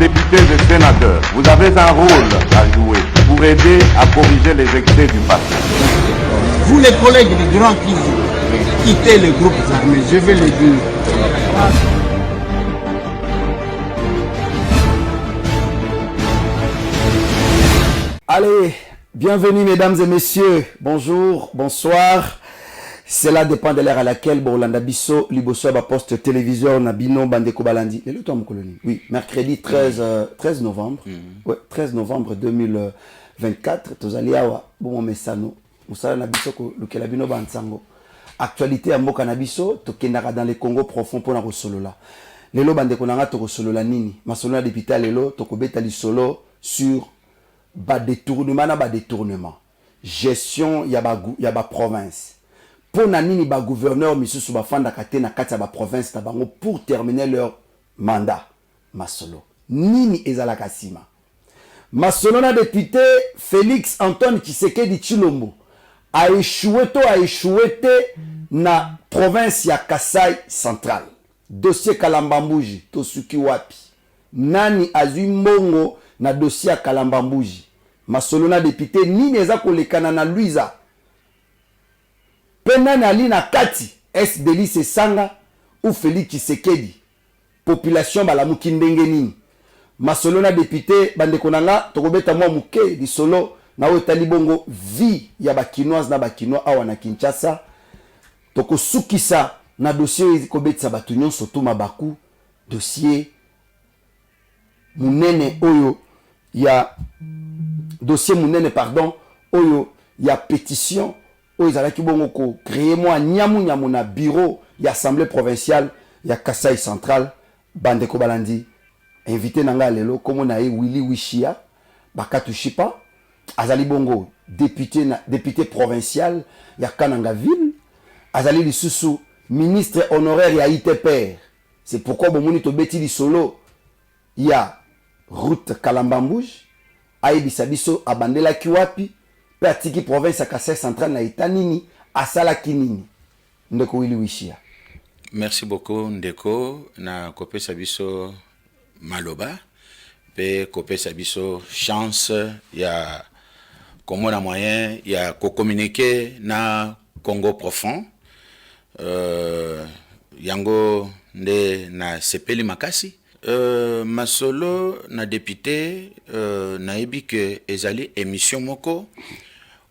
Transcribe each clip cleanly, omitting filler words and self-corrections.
députés et sénateurs, vous avez un rôle à jouer pour aider à corriger les excès du passé. Vous les collègues du Grand qui quittez les groupes armés, je vais le dire. Allez, bienvenue mesdames et messieurs, bonjour, bonsoir. Cela dépend de l'heure à laquelle Borlanda Bisso, Liboso, poste télévision, Nabino, Bandeko Balandi. Et le temps, colonie. Oui, mercredi 13 novembre. Ouais, 13 novembre 2024. Tozaliawa, bon, mesano. Moussala Nabiso, Lukelabino Bansango. Actualité à Moka Nabiso, Tokenara dans les Congo profond pour la Rosolola. Lelo Bandeko Nanga Torosolola Nini. Masolola député Lelo, Tokobeta Lisolo sur détournement. Gestion, yaba province. Pour nani ba gouverneur misusu ba fanda kate na kati ba province na bango pour terminer leur mandat masolo nini ezala kasima masolo na député Félix Antoine Tshisekedi Tshilombo a échoué na province ya Kasai central dossier Kalambambuji to suki wapi nani azui mbongo na dossier ya Kalambambuji masolo na député nini eza kolekana na Luiza Penani ali na kati est Delice Sanga ou Félix Tshisekedi population balamuki ndenge nini masolo na député bandeko nanga tokobeta mwa muke di solo na otali bongo vie ya bakinoise na bakinois awa na Kinshasa tokosukisa na dossier kobetisa batu nyonso to mabaku dossier munene oyo ya dossier munene pardon oyo ya pétition oyo ezalaki bongo ko créer moi nyamu na bureau ya assemblée provinciale ya Kasai central bandeko balandi invité nanga lelo komo na Willy Wishia Bakatushipa azali bongo député provincial ya Kananga ville azali lisusu ministre honoraire ya ITPR. C'est pourquoi bomoni to beti li solo ya route Kalambambuji ayebisa biso abandela ki wapi Patiki province à Kasai central na Itanini asala kinini ndeko Willy Wishia. Merci beaucoup ndeko na kopé sabiso maloba pe kopé sabiso chance ya komona moyen ya ko communiquer na Congo profond yango nde na sepeli makasi masolo na député na ebi que ezali émission moko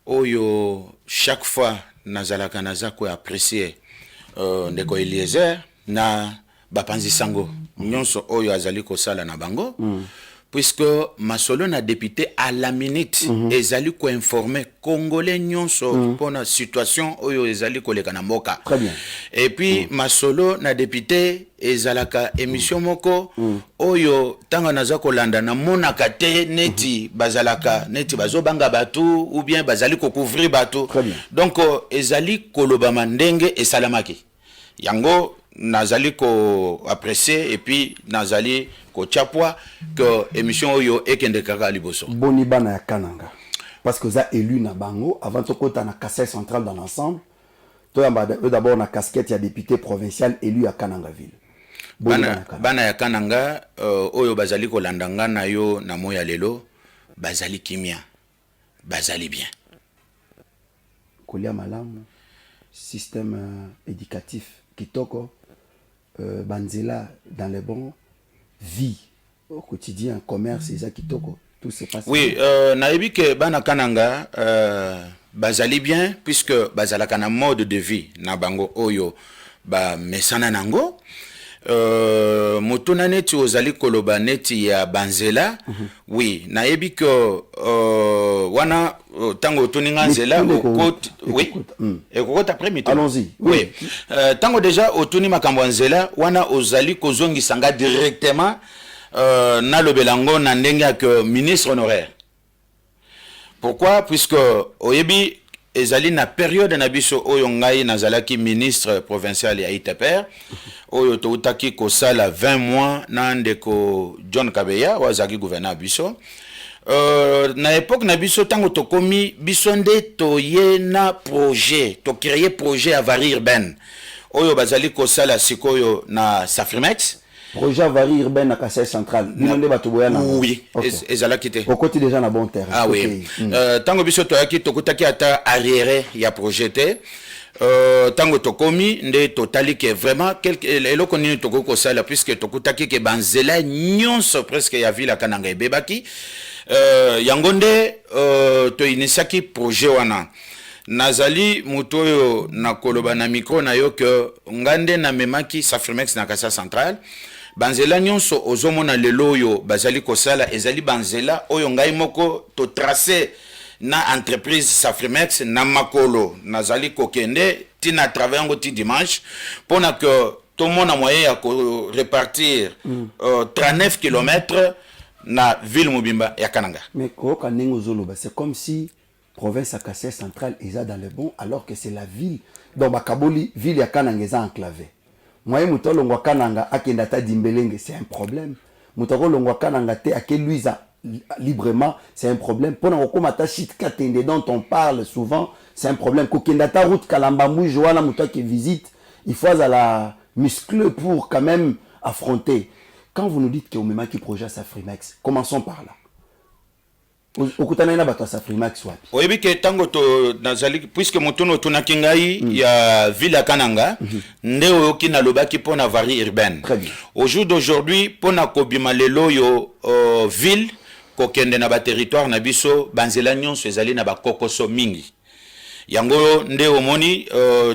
oyo chaque fois nazalaka nazako apprécier ndeko Eliezer na bapanzi sango nyonso oyo azali kosala na bango puisque masolo na député à la minute ezali ko informer congolais nyonso pour la situation oyo ezali koleka na mboka. Très bien. Et puis masolo na député ezalaka émission moko oyo tanga naza kolanda na monaka te neti bazalaka neti bazobanga batu ou bien bazali ko couvrir batu. Donc ezali koloba mandenge esalamaki yango nazali ko apprécier et puis nazali ko chapwa que émission oyo ekende kaka liboso boni bana ya Kananga parce que ça élu na bango avant to kota na Kasai central dans l'ensemble to d'abord na casquette ya député provincial élu à Kananga ville bana ya Kananga oyo bazali ko landanga na yo na moya lelo bazali kimia bazali bien kolia malamu système éducatif kitoko banzela dans les bons vie au quotidien commerce et ça kitoko tout se passe. Oui, naebi que bana Kananga bazali bien puisque bazalaka na mode de vie na bango oyo ba mesana nango motuna neti ozali koloba neti ya banzela oui naebi que wana tango toninga nzela okoti oui ekokota après midi allons-y oui tango déjà otuni makambo nzela wana ozali kozongisa nga directement na lobelango na ndenge que ministre honoraire. Pourquoi? Puisque oyebi ezali na période na biso oyo ngai nazalaki ministre provincial ya ITPR oyo toutaki ko sala 20 mois na ndeko John Kabeya wazaki gouverneur biso na époque na biso tango tokomi biso nde toye na projet to créer projet avarie urbaine oyo bazali ko sala sikoyo na Safrimex projet avarie urbaine à Kassai central nimande batoboyana oui ezala kité au côté déjà na bon terrain ah oui tango biso toyaki tokutaki ata arrière ya projet te tango tokomi nde totali ke vraiment eloko nini tokoki kosala puisque tokutaki ke banzela nyonso presque ya ville akananga ebebaki yango nde toinisiaki projet wana nazali moto oyo nakoloba na micro na yo ke ngande na memaki Safrimex na Kasa Central banzela nyonso ozomona lelo oyo bazali kosala ezali banzela oyo ngai moko to tracer na entreprise Safrimex na makolo nazali kokende tina travailler ngo ti dimanche pona que tout monde a moyen ya ko répartir 39 km na ville Mobimba ya Kananga. Mais koka nengo zoloba c'est comme si province à Kassai centrale est dans le bon alors que c'est la ville donc bakaboli ville ya Kananga est enclavée. Moi mutolo ngwa Kananga akenda ta dimbelenge c'est un problème. Mutolo ngwa Kananga te akeluiza librement, c'est un problème. Pour nous dont on parle souvent, c'est un problème. Kokendata route Kalambamou, Joana Mouta qui visite, il faut à la muscle pour quand même affronter. Quand vous nous dites que Omema qui projet Safrimex, commençons par là. Okutana bato Safrimex wapi? Oyebi ke tango to nazali puisque motono tunakingai ya ville Kananga nde oyoki na lobaki pona varie urbaine. Au jour d'aujourd'hui pona kobima lelo yo ville kokende na ba territoire na biso banzela nyonso ezali na ba kokoso mingi. Yango nde omoni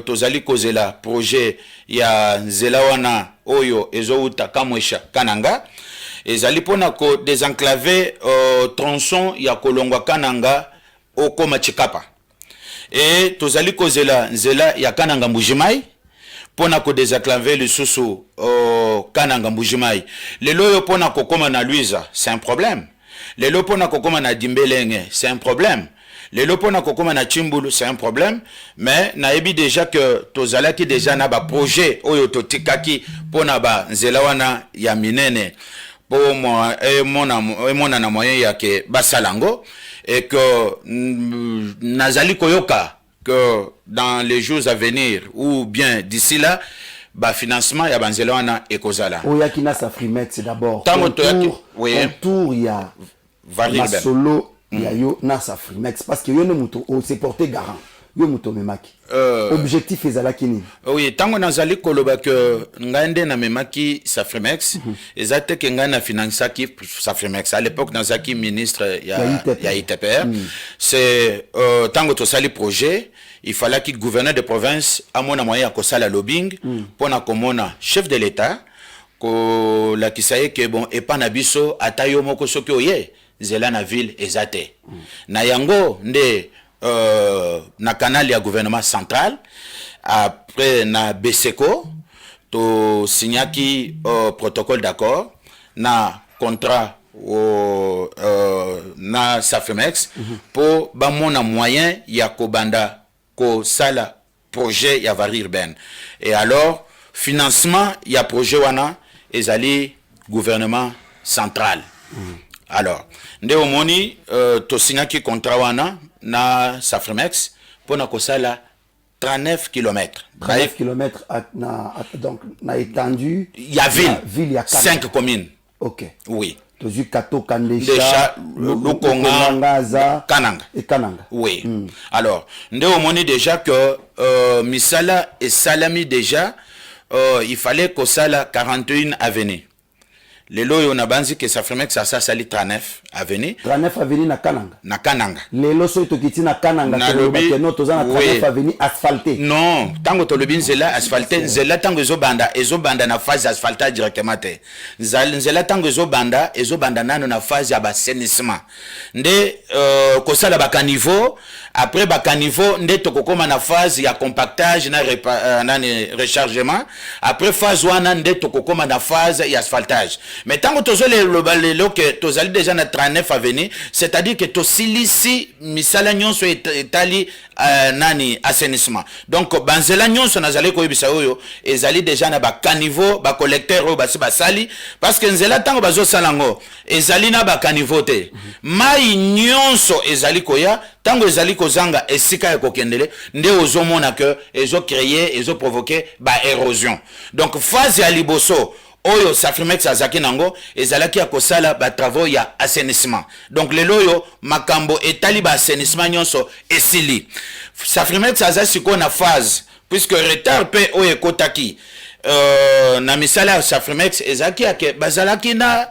tozali kozela projet ya nzela wana oyo ezouta kamwesha Kananga ezali pona ko désenclaver tronçon ya kolongwa Kananga okoma Chikapa et tozali kozela nzela ya Kananga Mbujimai pona ko désenclaver le susu Kananga Mbujimai lelo yo pona kokoma na Luiza c'est un problème lelo pona kokoma na Dimbelenge c'est un problème lelo pona kokoma na Chimbulu c'est un problème mais naebi déjà que tozalaki déjà na ba projet oyo totikaki pona ba nzela wana ya minene pour moi mona na moyen ya ke basalango et que nazali koyoka que dans les jours à venir ou bien d'ici là ba financement ya banzela wana ekozala oyaki na Safrimex d'abord tour ya solo ya yo na Safrimex parce que yo ne muto on s'est porté garant yo muto memaki objectif ezala kini oui tango nazali koloba que ngande na memaki Safrimex ezate ke ngana financaki Safrimex à l'époque nazaki ministre ya ITPR c'est tango to sali projet il fallait que le gouverneur de province a mon moyen ko sala lobbying pona komona chef de l'état ko la kisaye ke bon et pas na biso atayo moko soki oye zela na ville ezate na yango nde na canal ya gouvernement central après na BSECO to signaki protocole d'accord na contrat na Safrimex pour ba mona moyen ya kobanda ko sala projet ya varie urbaine et alors financement ya projet wana ezali gouvernement central alors nde omoni to signaki contrat wana na Safrimex pona kosala 39 km. 39 km donc na étendu il y a ville 5 communes. OK. Oui. Tozu Kato Kandesha Lukonga Ngaza Kananga. Et Kananga. Oui. Alors, nde omoni déjà que misala et salami déjà il fallait que sala 41 avenue. Lelo yo na banzi ke Safrimex ça sali 39 avenue. 39 avenue na Kananga. Na Kananga. Lelo so tokiti na Kananga ke no tozana 39 avenue asphalté. Non, tango to lobi nzela asphalté, nzela tango ezobanda na phase asphaltée directement te. Nzela tango ezobanda nano na phase ya assainissement. Nde kosala ba caniveau, après ba caniveau nde tokokoma na phase ya compactage na rechargement, après phase wana nde tokokoma na phase ya asphaltage. Mais tant que tu as déjà na 39 avenue, c'est-à-dire que tu silisi misala nyonso etali nani assainissement. Donc banzela nyonso nazali ko yebisa oyo ezali déjà na ba caniveau ba collecteur o ba sali parce que nzela tango bazo salango ezali na ba caniveau te. Mai nyonso ezali koya tango ezali kozanga esika ya kokendele nde ozomona que ezo créer ezo provoquer ba érosion. Donc phase ya liboso oyo Safrimex azaki nango ezalaki ya kosala ba travaux ya assainissement. Donc lelo oyo makambo etali ba assainissement nyonso esili. Safrimex azasi ko na phase puisque retard pe oyo ekotaki na misala ya Safrimex ezaki ake bazalaki na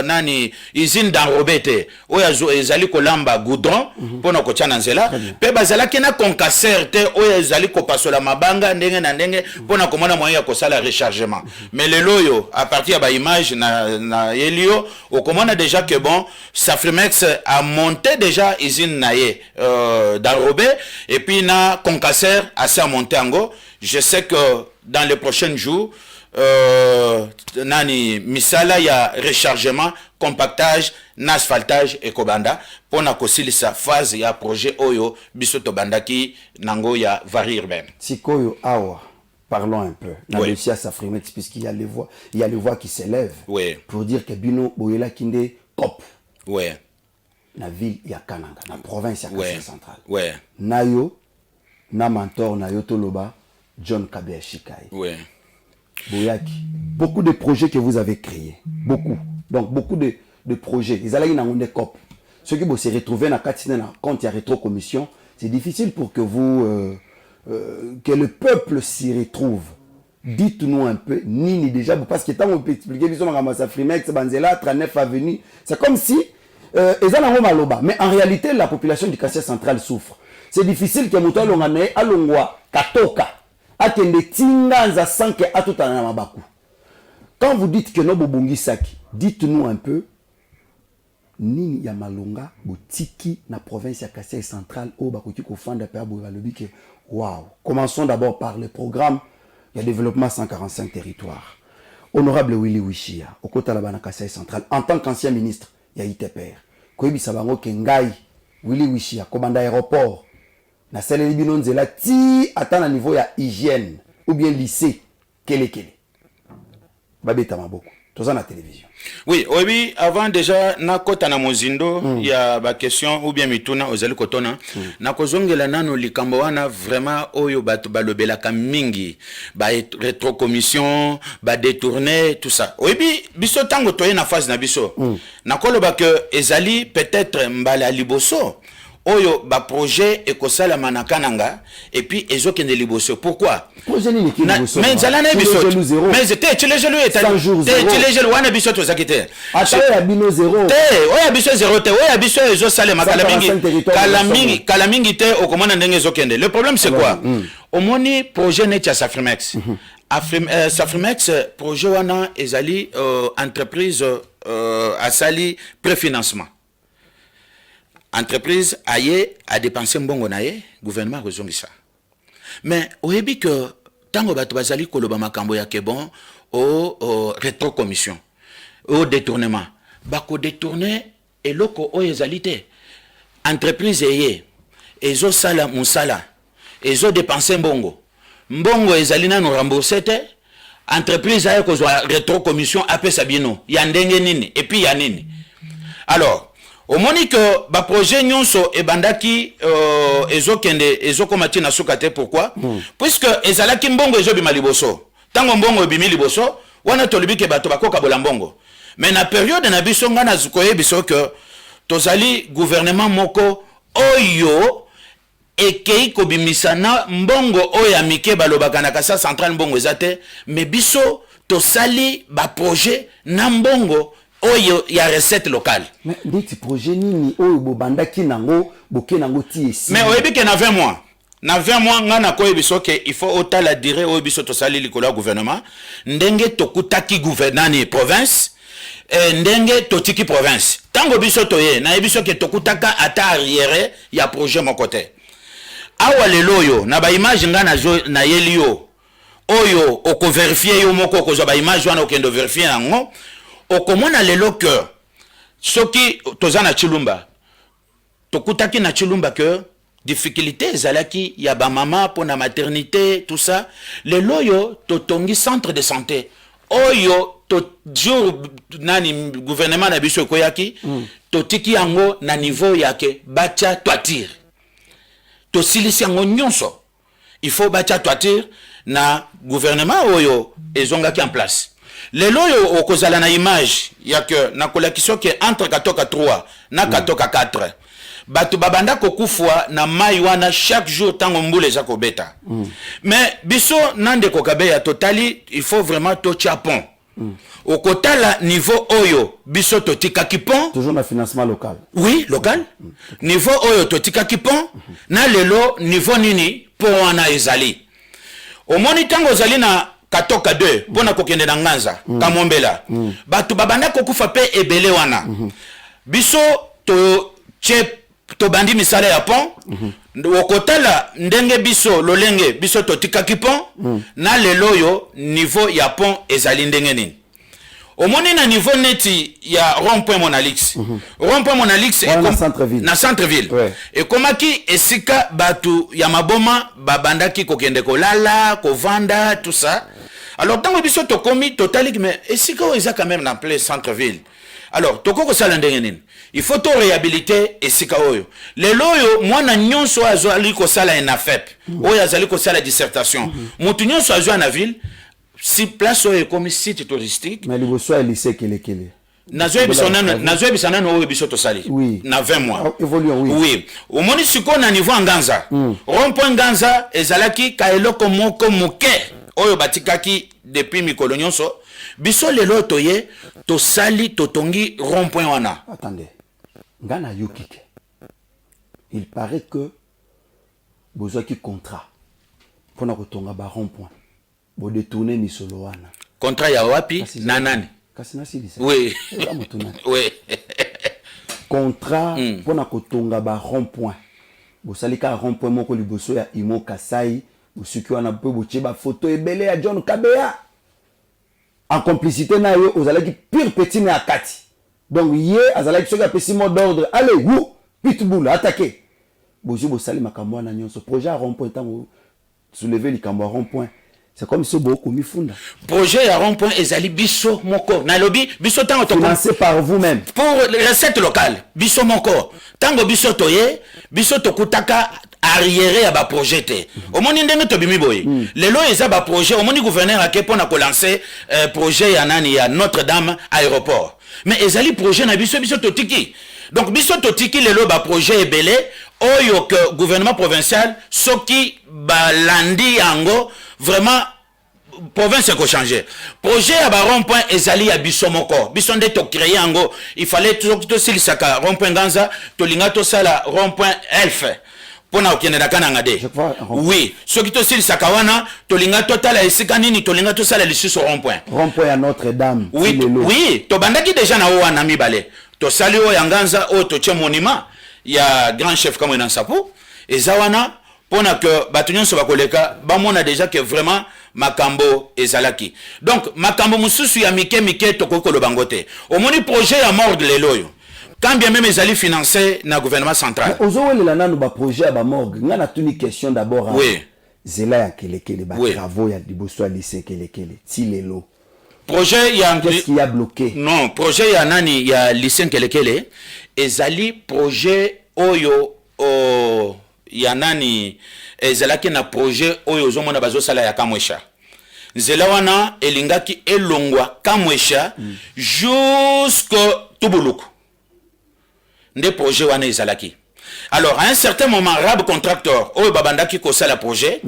nani usine d'enrobete oyo ezali kolamba goudron pona kotia na nzela pe bazalaki na concasseur te oyo ezali kopasola mabanga ndenge na ndenge pona komona moyen ya kosala rechargement. Mais lelo yo à partir ya ba image na yelio okomona déjà que bon Safrimex a monté déjà usine na ye d'enrobé et puis na concasseur a ça monté ango. Je sais que dans les prochains jours, nani misala ya rechargement, compactage, asphaltage et kobanda pour na kosilisa phase ya projet oyo bisoto bandaki nango ya varie urbaine. Sikoyo awa, parlons un peu. Na oui. dossier à Safrimex puisqu'il y a les voix qui s'élèvent oui. pour dire que Bino Boyela Kinde cop. Oui. Na ville ya Kananga, na province ya Kasai centrale. Oui. Nayo na mentor na Yotoloba John Kabea Shikai. Oui. Boyaki. Beaucoup de projets que vous avez créés. Beaucoup. Donc, beaucoup de projets. Ils allaient dans une COP. Ceux qui vont se retrouver dans quand il y a rétro-commission, c'est difficile pour que vous, que le peuple s'y retrouve. Dites-nous un peu, Nini déjà, parce que tant on peut expliquer, Safrimex, Banzela, 39 avenue, c'est comme si, ils allaient maloba. Mais en réalité, la population du Kasai central souffre. C'est difficile que Moutoua Longane, Alongwa, Katoka, Akende Tinganza Sanke Atutana Mabaku. Quand vous dites que Nobo Bongi Saki, dites-nous un peu, Nini Yamalonga, Botiki, na province ya Kasai centrale, au Bakuti Kofanda, Père Bouvalobi, que waouh. Commençons d'abord par le programme, il y a développement 145 territoires. Honorable Willy Wishia, au côté de la Kasai centrale, en tant qu'ancien ministre, il y a ITPR. Koyebi Sabango Kengai, Willy Wishia, commandant aéroport, na saleli bino nzela ti ata na niveau ya hygiène ou bien lycée kele babeta maboko toza na télévision. Oui, oui, avant déjà na kota na mozindo il y a ba question ou bien mituna ozali kotona na kozongela nano likambo wana vraiment oyo bato balobelaka mingi ba rétro commission ba détourner tout ça. Oui, biso tango toye na phase na biso na koloba que ezali peut-être mbala liboso oyo ba projet ekosala manakananga et puis ezokende liboso. Pourquoi? Projet ni ki liboso. Mais zalana biso. Mais c'était tu les jeux et tu les jeux wana biso to zakite. Ata ya bino zéro. Te oya biso zéro te oya biso ezosala kala mingi te okomona ndenge ezokende. Le problème c'est quoi? Omoni projet net ya Safrimex. Safrimex projet wana ezali entreprise asali préfinancement. Entreprise aye a dépensé mbongo na ye, gouvernement a rezongi ça. Mais oyebi que tango bato bazali koloba makambo ya kebon au rétro-commission, au détournement. Bako détourner eloko o ezalite. Entreprise eye, ezo sala musala, ezo dépensé mbongo. Mbongo ezali na no rembourser te. Entreprise aye kozwa rétro-commission apesa bino. Ya ndenge nini et puis ya nini. Alors au monique ba projet nyonso e bandaki ezokende ezokomati na sukate. Pourquoi? Puisque ezalaki mbongo ezobima liboso. Tango mbongo ebimi liboso wana tolibike bato bakoka bolambongo. Mais na période na biso ngana zukoye biso que tozali gouvernement moko oyo ekei kobimisa na mbongo oyo amike balobaka na Kasai central mbongo ezate mais biso tosali ba projet na mbongo oyo ya recette locale. Mais ndeti projet nini oyo bobandaki nango boke nango ti esi. Mais oyebi ke na 20 mois. Na 20 mois ngana ko yebiso ke il faut ota la durée oyo biso to sali likolo gouvernement ndenge tokutaki gouvernement province ndenge totiki province. Tango biso toye na yebiso ke tokutaka ata arrière ya projet mon côté. Awa lelo yo na ba image ngana na yelio oyo oko vérifier yo moko ko zo ba image wana okendo vérifier nango. Okomona lelo que soki tozana chilumba tokutaki na chilumba que difficulté zalaki ya ba mama pour na maternité tout ça lelo yo totongi centre de santé oyo to jour nani gouvernement na biso koyaki totiki yango na niveau yake bacha toiture to silisi yango nyonso il faut bacha toiture na gouvernement oyo ezongaki en place. lelo yo okozala na image ya que na kolakisio ke entre katoka 3 na katoka 4 batu babanda kokufwa na mai wana chaque jour tango mbule za kobeta mais biso nande kokabe ya totali il faut vraiment to chapon au kotala niveau oyo biso totika kipon toujours na financement local oui local niveau oyo totika kipon na lelo niveau nini po wana ezali omoni tango zali na katoka 2 pona kokende na nganza kamombela batu babanda kokufa pe ebele wana biso to bandi misala ya pont okotala ndenge biso lolenge biso totika kipon na lelo yo niveau ya pont ezali ndenge nini omoni na niveau neti ya rond-point Monalix rond-point Monalix na centre-ville ouais. ekomaki esika batu ya maboma babandaki kokende kolala kovanda tout ça alors tango biso tokomi totali mais esika o eza quand même na plein centre-ville alors toko kosala ndenge nini il faut to réhabiliter esika oyo lelo oyo mwana nyonso azali kosala en afep oyo azali kosala dissertation mutu nyonso azwa na ville si place oyo comme site touristique mais liboso ya lycée kelekele nazoe bisana no oyo biso tosali oui. na 20 mois évoluons oui oui omoni siko na niveau nganza rond-point nganza ezalaki ka eloko moko moke oyo batikaki depuis mikolo nyonso biso lelo toye tosali totongi rond-point wana attendez ngana yokike il paraît que besoin qui contrat pona kotonga ba rond-point bo détourner misolo wana contrat ya wapi na nani kasi na silisa oui oui contrat pona kotonga ba rond-point bo salika rond-point moko liboso ya Imo Kasai bo suki wana pe bo cheba photo ebele ya John Kabea en complicité na yo ozalaki pire petit na kati donc ye azalaki soki apesi mot d'ordre allez wou pitbull attaquer bozo bo sali makambo na nyonso projet à rond-point tango soulever likambo à rond-point c'est comme si beaucoup mifunda projet à rond-point ezali biso moko na lobi biso tango to financé par vous-même pour les recettes locales biso moko tango biso toye biso tokutaka arrière ya ba projet te omoni ndenge to bimi boye lelo eza ba projet omoni gouverneur akepo na ko lancer projet ya nani ya Notre-Dame aéroport mais ezali projet na biso totiki donc biso totiki lelo ba projet ebele oyo que gouvernement provincial soki balandi yango vraiment province ko changer projet ya ba rond-point ezali ya biso moko biso nde to créer yango il fallait toujours to silisaka rond-point Nganza to linga to sala rond-point Elf pona okende na kana ngade oui soki to silisaka wana to linga to tala esika nini to linga to sala lisusu rond-point à Notre-Dame oui oui to bandaki déjà na wana mibale to sali o ya Nganza o to che monument ya grand chef comme dans sapo ezawana pona que batu nyonso bakoleka bamona déjà que vraiment makambo ezalaki donc makambo mususu ya mike to kokolo bangote omoni projet ya morgue leloyo quand bien même ezali financé na gouvernement central ozowelela nanu ba projet ya ba morgue ngana tuni question d'abord oui zela ya kelekele ba travaux ya liboso ya lycée kelekele ti lelo projet ya qu'est-ce qui a bloqué non projet ya nani ya lycée kelekele ezali projet oyo ya nani ezalaki na projet oyo ozomona bazosala ya Kamwesha nzela wana elingaki elongwa Kamwesha jusqu'au Tubuluku nde projet wana ezalaki alors à un certain moment rab contracteur oyo babandaki kosala projet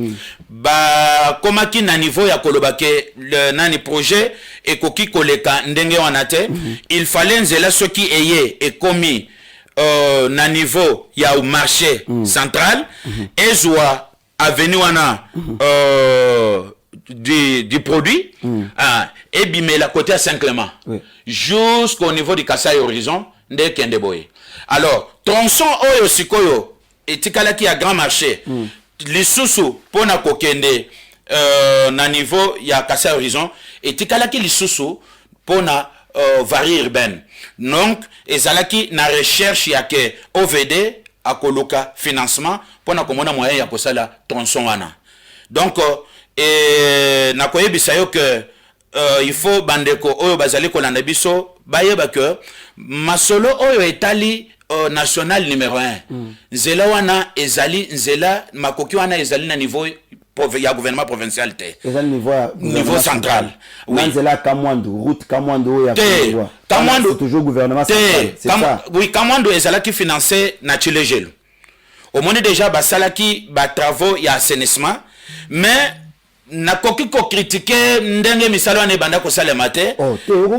ba komaki na niveau ya kolobake le nani projet ekoki koleka ndenge wana te il fallait nzela soki eye ekomi na niveau ya marché central ezwa avenue wana du produit et bimela côté à Saint-Clément jusqu'au niveau du Kassai Horizon nde kende boye alors tronçon oyo sikoyo etikalaki ya grand marché lisusu pona kokende na niveau ya Kassai Horizon etikalaki lisusu pona varie urbaine donc ezalaki na recherche ya ke OVD akoluka financement pona komona moyen ya kosala tronçon wana donc na koyebisa yo que il faut bandeko oyo bazali kolanda biso bayeba que masolo oyo etali national numéro 1 nzela wana ezali nzela makoki wana ezali na niveau ya gouvernement provincial te. Niveau central. Oui. Nanzela Kamwandu, route Kamwandu ya Kamwandu c'est toujours gouvernement central. C'est ça. Oui, Kamwandu ezala qui financé na Chilejelo. Au moins déjà basalaki ba travaux ya assainissement, mais na koki ko critiquer ndenge misalo ane banda ko salema te. Oh,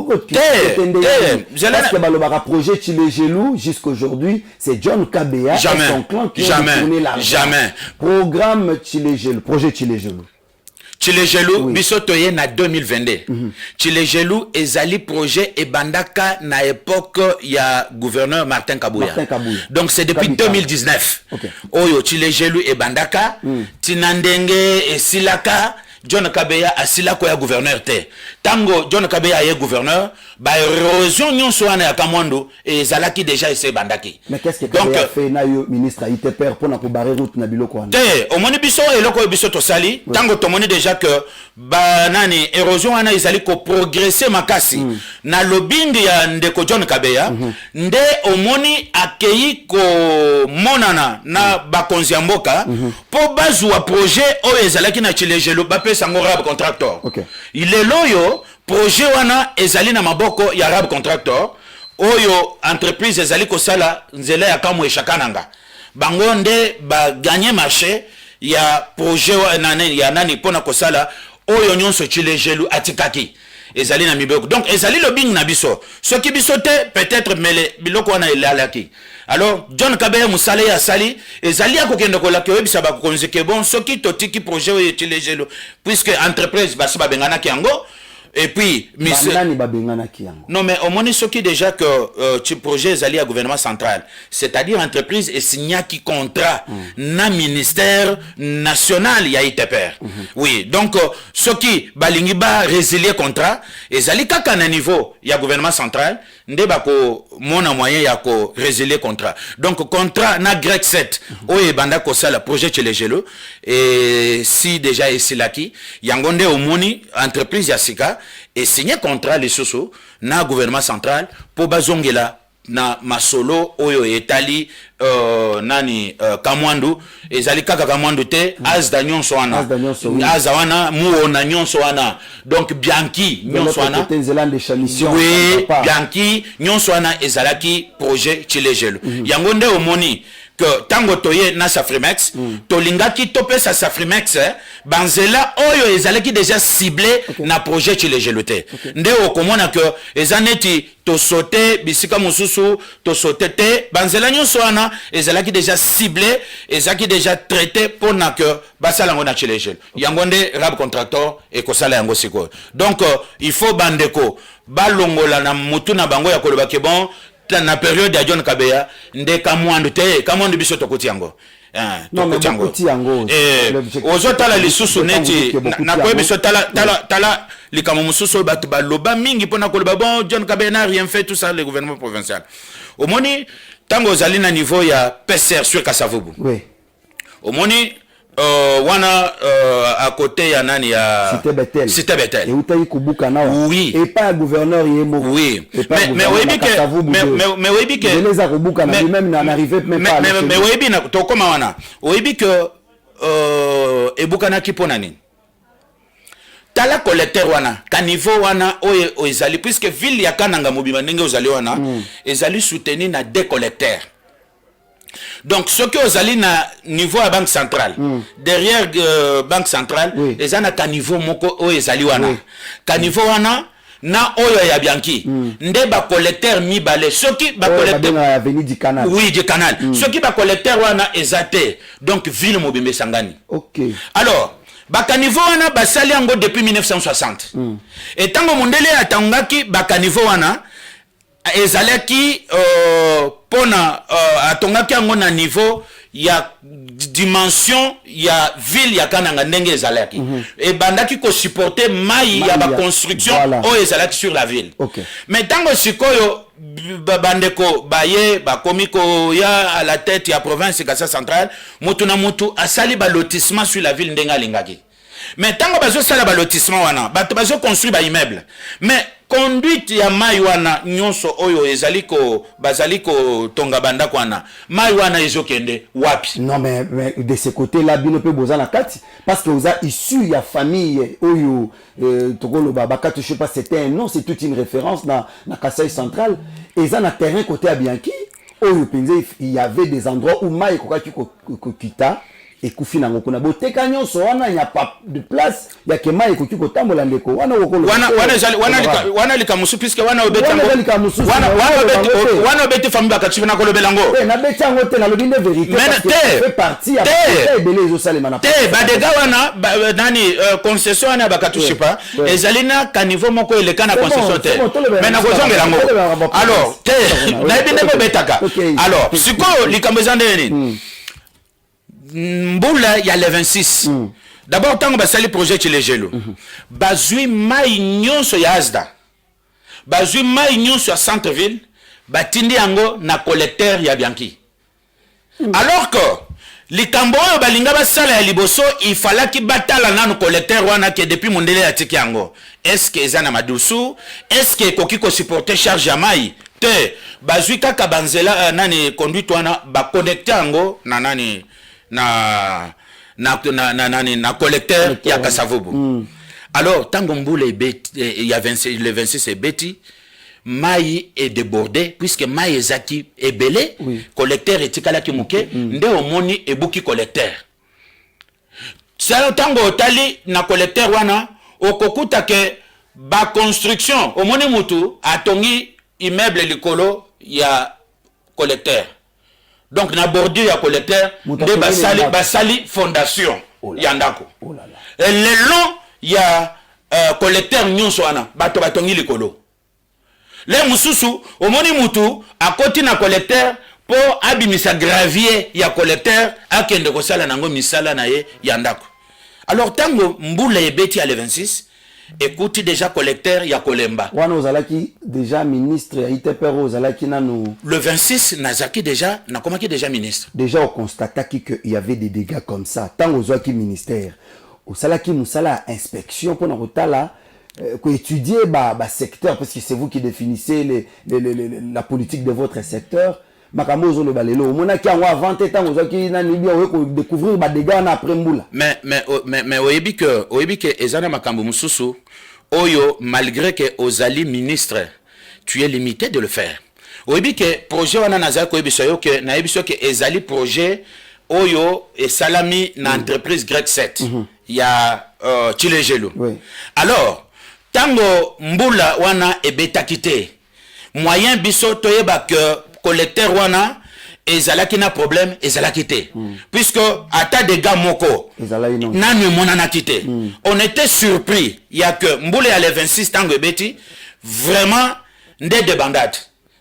parce que balobaka projet Chilejelo jusqu'aujourd'hui, c'est John Kabea et son clan qui ont tourné l'argent. Jamais. Programme Chilejelo, projet Chilejelo. Chilejelo biso toye na 2022. Chilejelo ezali projet e bandaka na époque ya gouverneur Martin Kabouya. Donc c'est depuis 2019. Oyo Chilejelo e bandaka tinandenge e silaka John Kabea asila ko ya gouverneur te. Tango John Kabea ye gouverneur, ba érosion nyonso wana ya Kamwandu e zalaki déjà ese bandaki. Mais qu'est-ce que Kabea fait na yo ministre ite père pour na ko barrer route na biloko wana? Te, au moni biso eloko biso to sali, tango to moni déjà que ba nani érosion wana ezali ko progresser makasi na lobbying ya ndeko John Kabea, nde au moni akei ko monana na bakonzi ya mboka po bazwa projet o ezalaki na Chilejelo bape sango rab contractor. Il est loyo projet wana ezali na maboko ya rab contractor oyo entreprise ezali ko sala nzela ya kamwe shakananga bango nde ba gagner marché ya projet wana ya nani pona ko sala oyo nyonso Chilejelo atikaki ezali na miboko. Donc ezali lobbying na biso soki biso te peut-être mele biloko wana elalaki. Alors John Kabea musala ya sali ezali akokende ko la ke webisa ba konzeke bon soki totiki projet oyo Chilejelo puisque entreprise basi ba bengana ki yango. Et puis, non mais au moins ce qui déjà que ce projet est allié à gouvernement central, c'est-à-dire entreprise et signé qui contrat na ministère national ya ITPR. Oui, donc ce qui balingi ba résilier contrat et ali kaka na niveau ya gouvernement central nde bako mona moyen ya ko résilier contrat. Donc contrat na grec 7 oye banda ko sala projet Chilejelo et si déjà esilaki yangonde omoni entreprise ya sika et signer contrat les soso na gouvernement central pour bazongela na masolo oyo etali nani Kamwandu ezali kaka Kamwandu te azda nyonso wana azda wana muona nyonso wana donc Bianchi nyonso wana oui Bianchi nyonso wana ezalaki projet Chilejelo yango nde omoni que tango toye na Safrimex tolingaki topesa Safrimex banzela oyo ezalaki déjà ciblé na projet Chilejelo te nde okomona que ezaneti to sauter bisika mususu to sauter te banzela nyonso wana ezalaki déjà ciblé ezalaki déjà traité pour na que basala ngo na Chilejelo yango nde rab contractor e kosala yango siko. Donc il faut bandeko balongola na mutu na bango ya koloba ke bon na période ya John Kabea nde Kamwandu te Kamwandu biso tokoti yango non mais tokoti yango ozo tala lisusu neti na ko biso tala likamo mususu batu baloba mingi pona koloba bon John Kabea n'a rien fait tout ça le gouvernement provincial omoni tango zali na niveau ya PCR sur Kasavubu omoni wana à côté ya nani ya Cité Betel. Et utayi kubuka na oui. Et pas gouverneur yemo. Oui. Mais oui que je les a kubuka na même na arrivé même pas. Mais oui bien to koma wana. Oui bien que ebuka na kipona nini. Tala collecteur wana ka niveau wana oyo ezali puisque ville ya Kananga mobima ndenge ozali wana ezali soutenir na des collecteurs. Donc ce que vous allez na niveau à banque centrale derrière banque centrale les ana ka niveau moko o ezali wana ka niveau wana na oyo ya Bianchi nde ba collecteur mi balé ce qui ba collecteur avenue du canal oui du canal ce qui ba collecteur wana ezate donc ville mobimbe sangani. OK alors bakanivo wana basali yango depuis 1960 et tango mondele atangaki bakanivo wana ezalaki pona atongaki yango na niveau ya dimension ya ville ya Kananga ndenge ezalaki et bandaki ko supporter mai ya ba construction o ezalaki sur la ville. Mais tango sikoyo bandeko baye ba komiko ya à la tête ya province Kasa centrale mutu na mutu asali ba lotissement sur la ville ndenge alingaki. Mais tango bazo sala ba lotissement wana bato bazo construire ba immeuble mais conduite ya mai wana nyonso oyo ezaliko bazaliko tonga banda kwana mai wana ezokende wapi? Non mais de ce côté là bino pe bozana kati parce que vous a issu ya famille oyo tokolo baba kati je sais pas c'était un nom, c'est toute une référence na Kasai central et ça na terrain côté à Bianchi oyo penze il y avait des endroits où mai kokaki kokita et kufina ngokuna boteka nyonso wana ya pas de place ya kema ekoki kotambola ndeko wana kokolo wana likamusu puisque wana obetango wana obete famille bakatifi na kolobelango na betango te na lobinde vérité parce que fait partie ya belé zo salema na te badega wana nani concession wana bakatushi pa ezali na caniveau moko eleka na concession te mais na kozongela ngo alors te na binde betaka alors siko likambo ezande nini Mboula il y a les 26. D'abord tant que basali projet chez les gelo. Bazui mai nyonso ya Asda. Bazui mai nyonso ya centre-ville, batindi yango na collecteur ya Bianchi. Alors que likambo oyo balinga basala ya liboso il fallait ki batala nanu collecteur wana ke depuis mondele ya tiki yango. Est-ce que ezana madusu? Est-ce que koki ko supporter charge ya mai? Te bazui kaka banzela nani conduite wana ba connecter yango na nani na collecteur ya Kasavubu. Alors tango mbule il y a 26 le 26 et beti mai est débordé puisque mai ezaki ebele collecteur etikala ki muke nde omoni ebuki collecteur. Ça tango tali na collecteur wana okokuta ke ba construction omoni mutu atongi immeuble likolo ya collecteur. Donc na bordure ya collecteur de basali fondation yandako. Et le long ya collecteur nyonso wana bato batongi likolo. Le mususu omoni mutu akoti na collecteur po abimisa gravier ya collecteur akende kosala nango misala na ye yandako. Alors tango mbula ebeti ya le 26 écoute déjà collecteur ya Kolemba. Wana ozalaki déjà ministre ya ITPR ozalaki nanu. Le 26 nazaki déjà na komaki déjà ministre. Déjà on constataki que il y avait des dégâts comme ça. Tant ozalaki ministère, ozalaki musala inspection pour na kotala ko étudier ba secteur parce que c'est vous qui définissez la politique de votre secteur. Makamozo le balelo mona ki anwa avant tant ozaki na nibi o découvrir ba dégâts na après mbula. Mais oyebi que ezana makambo mususu oyo malgré que ozali ministre tu es limité de le faire. Oyebi que projet wana nazali ko yebiso yo que na yebiso que ezali projet oyo et salami na entreprise Grec 7 ya Chilejelo. Alors tango mbula wana ebetaki te moyen biso toyeba que collecteur wana ezalaki na problème ezalaki te puisque ata des gars moko nanu monana kité on était surpris il y a que mbule ya le 26 tango ebeti vraiment nde de bandade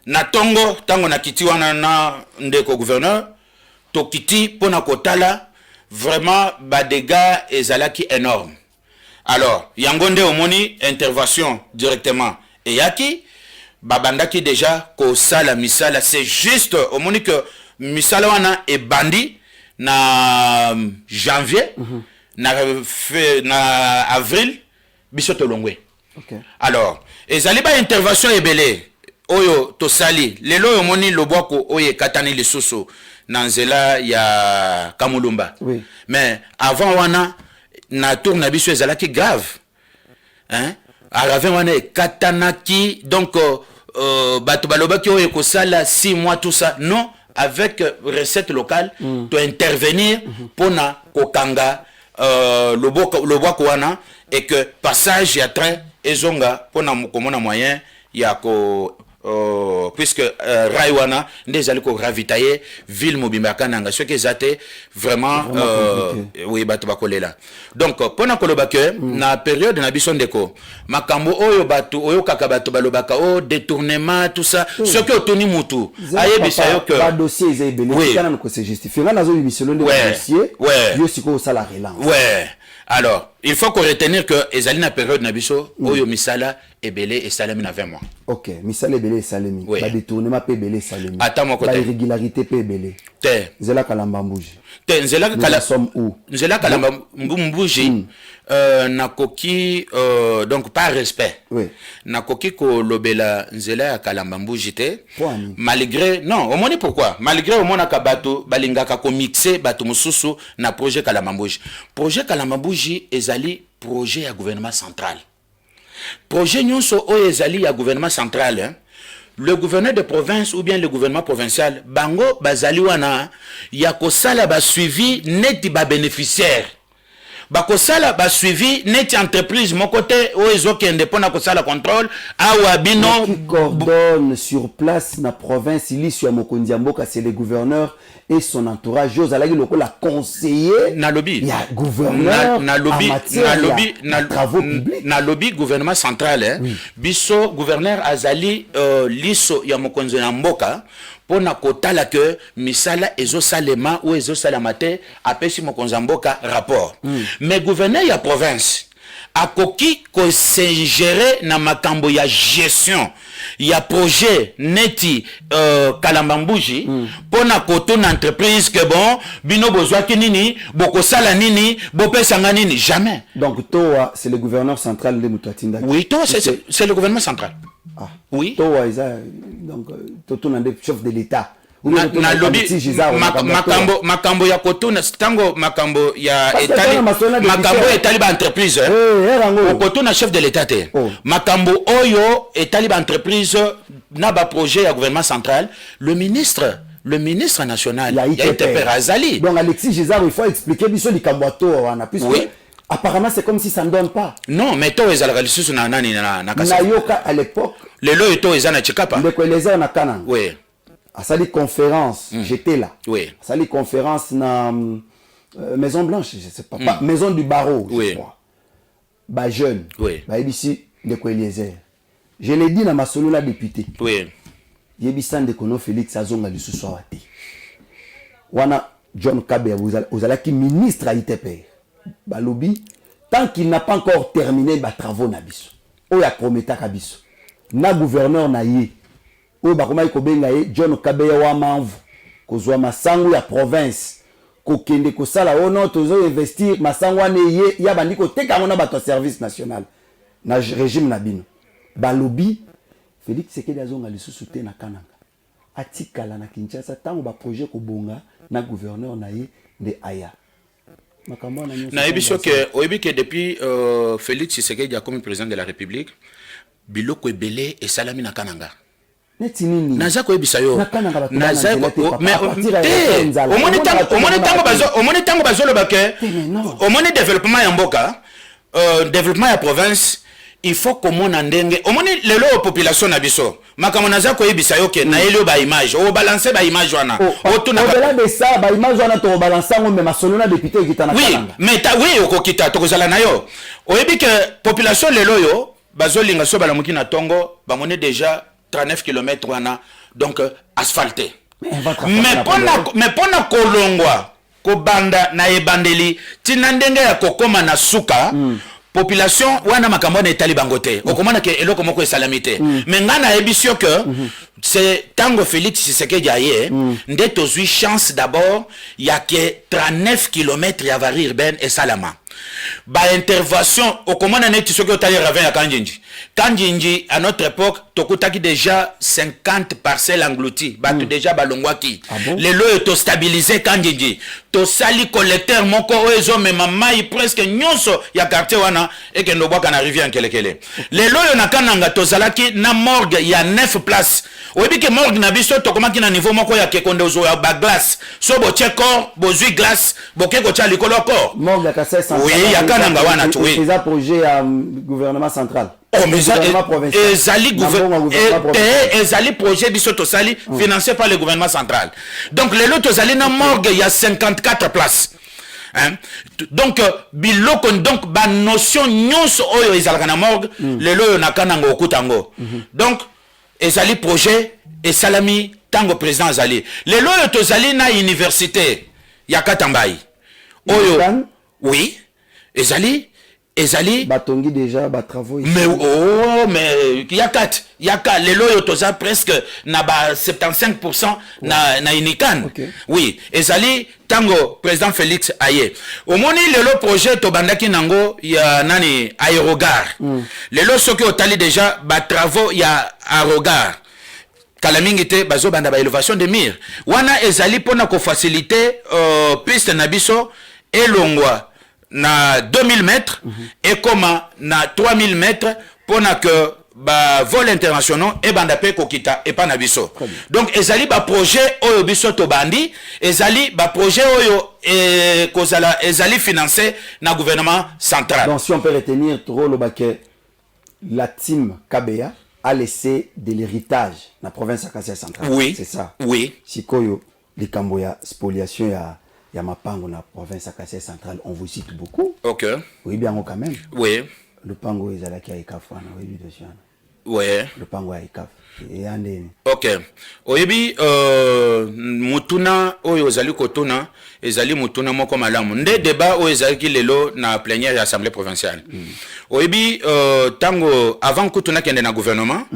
na tongo tango na kiti wana na ndeko gouverneur to kiti pona kotala vraiment ba dégâts ezalaki énorme. Alors yango nde omoni intervention directement et yaki babandaki déjà ko sala misala c'est juste au moni que misala wana e bandi na janvier na avril biso to longwe. Alors ezali ba intervention ebele oyo to sali lelo omoni lobwako oyo katani lisusu na nzela ya Kamulumba. Mais avant wana na tour na biso ezalaki grave hein aravin wana katanaki donc bato balobaki oyo kosala 6 mois tout ça non avec recette locale to intervenir pona kokanga loboko wana et que passage ya train ezonga pona komona moyen ya ko puisque Raiwana ndezali ko ravitailler ville mobimba kananga ce que zate vraiment oui bato bakolela donc pona koloba que na période na biso ndeko makambo oyo bato oyo kaka bato balobaka o détournement tout ça ce que otoni mutu ayebisa yo que ba dossier ezebele kana ko se justifier ngana zo bimisolo de dossier yo siko sala relance alors il faut qu'on retenir que ezali na période na biso oyo misala ebele et salami na 20 mois. OK, misala ebele salami. Oui. Ba détournement pe ebele salami. Attends mon côté. Ba irrégularité pe ebele. Te. Zela kalamba mbuji. Te nzela Nous kala en sommes où? nzela kalamba mbuji nakoki donc par respect. Oui. Nakoki ko lobela nzela ya kalamba mbuji te. Poani. Malgré non, au moins pourquoi? Malgré au moins kabato balingaka ko mixer bato mususu na projet kalamba mbuji. Projet kalamba mbuji ezali projet ya gouvernement central. Projet nyonso o ezali ya gouvernement central, hein? Le gouverneur de province ou bien le gouvernement provincial bango bazali wana ya kosala ba suivi neti ba bénéficiaire. Bakosala ba suivi neti entreprise mon côté o ezokende pona kosala contrôle awa bino Qui coordonne sur place na province ili sur Mokonzi ya Mboka, c'est le gouverneur et son entourage. Jozalaki lokola conseiller na lobby. Il y a gouverneur na lobby, en matière na travaux publics. Na lobby gouvernement central, hein? Oui. Biso gouverneur azali liso ya Mokonzi ya Mboka pona kotala que misala ezo salema ou ezo salamate apesi Mokonzi ya Mboka rapport. Mais gouverneur ya province akoki ko s'ingérer na makambo ya gestion ya projet neti kalambambuji pona koto na entreprise que bon bino bozwaki nini bokosala nini bopesanga nini jamais. Donc Toa, c'est le gouverneur central de Moutatinda. Oui, toi c'est le gouvernement central. Ah. Oui. Toa donc Toto Nande, chef de l'État. Na lobby makambo ya kotuna tango makambo ya etali makambo etali ba entreprise kotuna chef de l'état te makambo oyo etali ba entreprise na ba projet ya gouvernement central le ministre national ya ITP Azali. Donc Alexis Gisard, il faut expliquer biso likambo to wana puisque oui. Apparemment c'est comme si ça ne donne pas. Non mais to ezala lisusu na nani na kasa Nayoka à l'époque lelo to ezana chikapa le koeleza na kananga. Oui. À sa conférence, j'étais là. Oui. À sa conférence na Maison Blanche, je sais pas, Maison du Barreau, oui. je crois. Bah jeune. Oui. Bah ici de Koeliezer. Je l'ai dit dans ma solo la député. Oui. Yebisan de Kono Félix Azonga le sous-soirate. Wana John Kabe Ozalaki ministre à ITP. Bah lobby tant qu'il n'a pas encore terminé bah travaux na biso. Oya prometa kabiso. Na gouverneur na ye. Oyo bakoma kobenga ye John Kabeya wa manvu kozwa masango ya province kokende kosala ono tozo investir masango ane ye ya bandi koteka ngona bato service national na régime na bino balobi Félix Tshisekedi azonga lisusu te na kananga atikala na Kinshasa tango ba projet kobonga na gouverneur na ye de aya makambo na ebiso que oyebi que depuis Félix Tshisekedi a comme président de la République biloko ebele et salami na kananga naza koyebisa yo naza omoni tango bazoloba ke omoni développement ya mboka développement ya province il faut komona ndenge omoni lelo population na biso makambo naza koyebisa yo ke na elio ba image o balancer ba image wana otuna au-delà de ça ba image wana to balancer ngo mais masolo na député kitana kananga oui mais oui okokita tokozala na yo oyebi ke population lelo yo bazolinga so balamuki na tongo bamone déjà 39 km wana donc asphalté mais pona kolongwa kobanda na ebandeli tina ndenge ya kokoma na suka population wana makambo na etali bango te okomana ke eloko moko esalamite mais ngana ebisio que c'est tango Félix Tshisekedi aye nde tozui chance d'abord ya ke 39 km ya vari urbaine et salama ba intervention okomana neti soki otali ravin ya Kanjinji à notre époque tokutaki déjà 50 parcelles englouties batu déjà balongwaki les lois to stabiliser Kanjinji to sali collecteur moko oezo mema mai presque nyonso ya quartier wana ekendo bwaka na rivière Nkelekele les lois na kananga to zalaki na morgue ya 9 places oyebi ke morgue na biso tokomaki na niveau moko ya kekonde ozo ya ba glace so bo checker bozui glace bokeko cha likolo corps morgue ka 500 oui ya kananga wana tu oui c'est un projet gouvernement central. Oh mais ezali projet biso to sali financé par le gouvernement central. Donc les lots zali na morgue il y a 54 places. Hein? Donc biloko donc ba notion nyonso oyo ezalaka na morgue les lots na kananga okutango. Donc ezali projet et salami tango président azali. Les lots to zali na université ya Katambai. Oyo oui ezali ezali batongi déjà ba travaux ici. mais mais il y a 4 les loyo toza presque na ba 75% na inikan. Okay. Oui, ezali tango président Félix aye omoni lelo projet to bandaki nango ya nani aérogare. Lelo soki otali déjà ba travaux ya aérogare kala mingi te bazo banda ba élévation de mur wana ezali pona ko faciliter piste na biso elongwa na 2000 mètres et comment na 3000 mètres pour que ba vol internationaux et banda pe kokita et pas na biso. Donc ezali ba projet oyo biso to bandi ezali ba projet oyo kozala ezali financé na gouvernement central. Donc si on peut retenir trop le baquet, la team KBA a laissé de l'héritage na province à Kasai centrale. Oui. C'est ça. Oui. Sikoyo likambo ya spoliation ya mapango na province à Kasai centrale, on vous cite beaucoup. OK. Oui bien quand même. Oui. Le pango ezalaki ya ikafana, oui bien. Oui. Le pango ya ikaf. Et andeni. OK. Oyebi mutuna oyo ezali kotuna ezali mutuna moko malamu. Nde débat oyo ezali lelo na plénière ya assemblée provinciale. Oyebi tango avant kutuna kende na gouvernement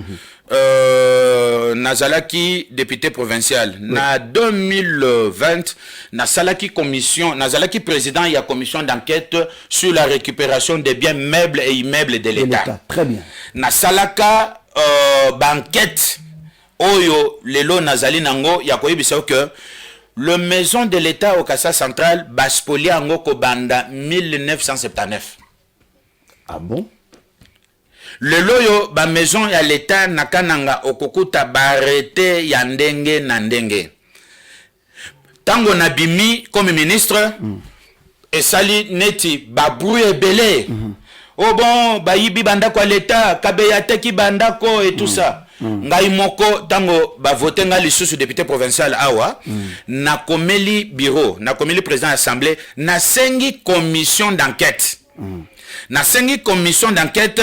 nazalaki député provincial na 2020 nasalaki commission nazalaki président ya commission d'enquête sur la récupération des biens meubles et immeubles de l'État. Très bien. Nasalaka banquette oyo lelo nazali nango ya koyebisa que le maison de l'État au Kasai central baspolia ango ko banda 1979. Ah bon? Lelo yo ba maison ya l'État nakananga okokuta barete ya ndenge na ndenge. Tango nabimi comme ministre esali neti babru ebele. Oh bon, bayibi bandako l'État, kabeya teki bandako et tout ça. Ngai moko tango ba voter nga lisusu député provincial awa na komeli bureau, na komeli président assemblée, na sengi commission d'enquête. Na sengi commission d'enquête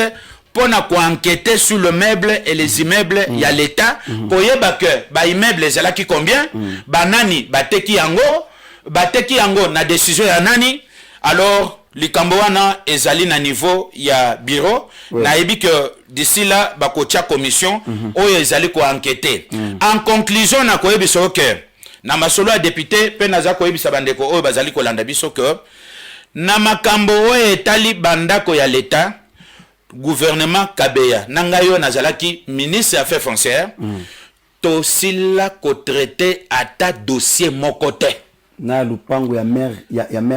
pour na ko enquêter sur le meuble et les immeubles ya l'État pour yeba que ba immeuble ezalaki combien, ba nani bateki yango na décision ya nani. Alors likambo wana ezali na niveau ya bureau na ebi que d'ici là bakotia commission oyo ezali ko enquêter. En conclusion na ko yebiso que na masolo ya député pe naza ko yebisa bandeko oyo bazali ko landa biso que na makambo oyo etali bandako ya l'État gouvernement Kabeya nangayo nazalaki ministre affaires foncières to sila ko traiter ata dossier mokote na lupango ya maire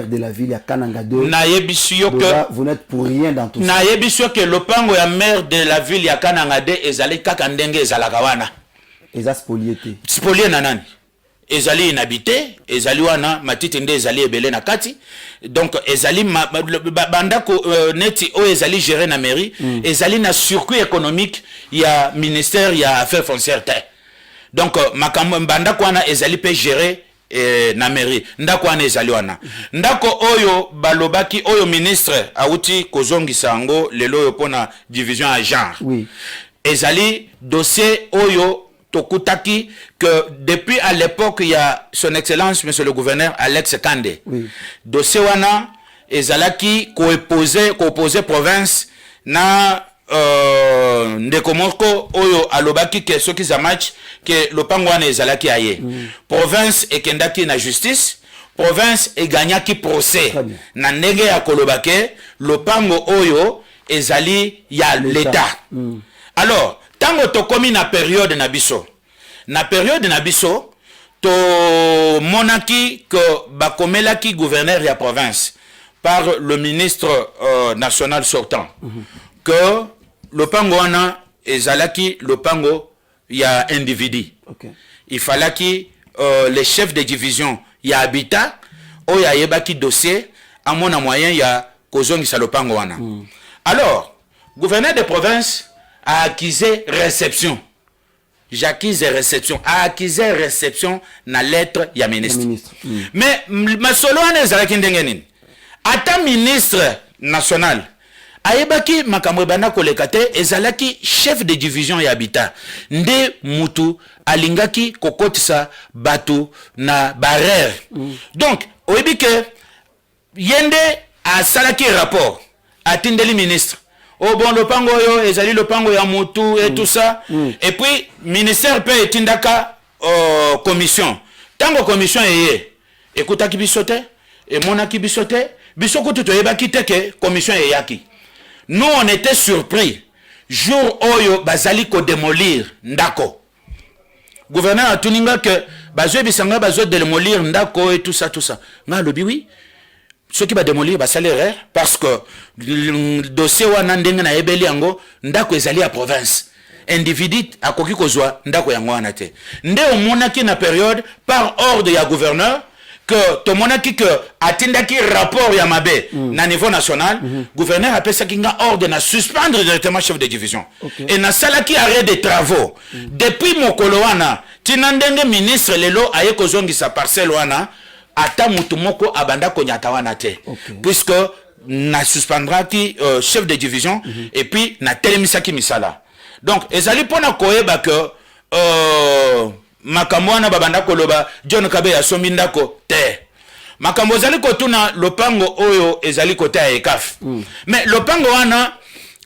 de la ville ya Kananga 2. Na yebisio que vous n'êtes pour rien dans tout ça. Na yebisio que lupango ya maire de la ville ya Kananga 2 ezali kaka ndenge ezalaka wana. Eza spoliété. Spolié na nani? Ezali inhabité, ezali wana matiti nde ezali ebele na kati. Donc ezali bandako neti o ezali géré na mairie, ezali na circuit économique ya ministère ya affaires foncières. Donc makambo bandako wana ezali pe géré na mairie ndako wana ezali wana ndako oyo balobaki oyo ministre auti kozongisa yango lelo oyo pona division à genre. Oui. Ezali dossier oyo tokutaki que depuis à l'époque il y a son excellence monsieur le gouverneur Alex Kande. Oui. Dossier wana ezalaki ko-opposer province na ndeko moko oyo alobaki ke soki za match ke lopango wana ezalaki aye. Province ekendaki na justice, province eganyaki procès na ndenge ya kolobake lopango oyo ezali ya l'État. Alors tango tokomi na période na biso to monaki que bakomelaki gouverneur ya province par le ministre national sortant que lopango wana ezalaki lopango ya individu. Okay. Il fallait que les chefs de division ya habitat o ya yebaki dossier à mon moyen ya kozongisa lopango wana. Alors gouverneur de province a acquisé réception. J'acquise réception. A acquisé réception na lettre ya ministre. Mais ma solo wana ezalaki ndenge nini? Ata ministre national ayebaki makambo bana kolekate ezalaki chef de division ya habitat nde mutu alingaki kokotisa batu na barrière. Donc oyebi que yende asalaki rapport atindeli ministre. Oh bon, le pango yo, ezali le pango ya mutu et tout ça. Et puis, ministère peut etindaka commission. Tango commission eye, écoute qui bisote, et mon qui bisote, bisoko tout eba kite ke commission eyaki. Nous on était surpris. Jour oyo bazali ko démolir ndako. Gouverneur a tuninga que bazo bisanga bazo démolir ndako et tout ça. Nga lobi oui. Ceux qui va démolir va salaire parce que le dossier wana ndenge na ebeli yango ndako ezali à province. Individu akoki kozwa ndako yango wana te. Nde omonaki na période par ordre ya gouverneur que tomonaki que atindaki rapport ya mabe na niveau national, gouverneur a pesa kinga ordre na suspendre directement chef de division. Et na salaki arrêt des travaux. Depuis mokolo wana tinandenge ministre lelo aye kozongisa parcelle wana ata mutu moko abanda konyata wana te. Puisque na suspendra ki chef de division et puis na telemisaki misala. Donc ezali pona koyeba que makambo wana babanda koloba John Kabe ya sombi ndako te. Makambo ezali kotuna lopango oyo ezali kota ya ECAF. Mais lopango wana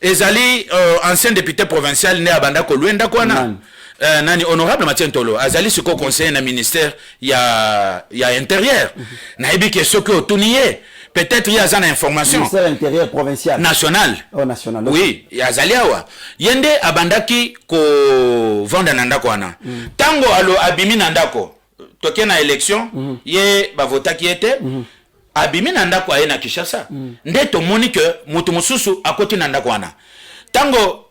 ezali ancien député provincial ne abanda kolwenda ko wana. Nani honorable Mathieu Ntolo azali siko conseiller na ministère ya intérieur. Na ebi ke soko otuniye. Peut-être il y a une information. Ministère intérieur provincial. National. Oh, national. Oui, il y a Zaliawa. Yende abandaki ko vanda nandako wana. Tango alo abimi nandako. Toke na élection, ye bavota ki ete. Abimi nandako aye na Kinshasa. Nde to moni que mutu mususu akoti nandako wana. Tango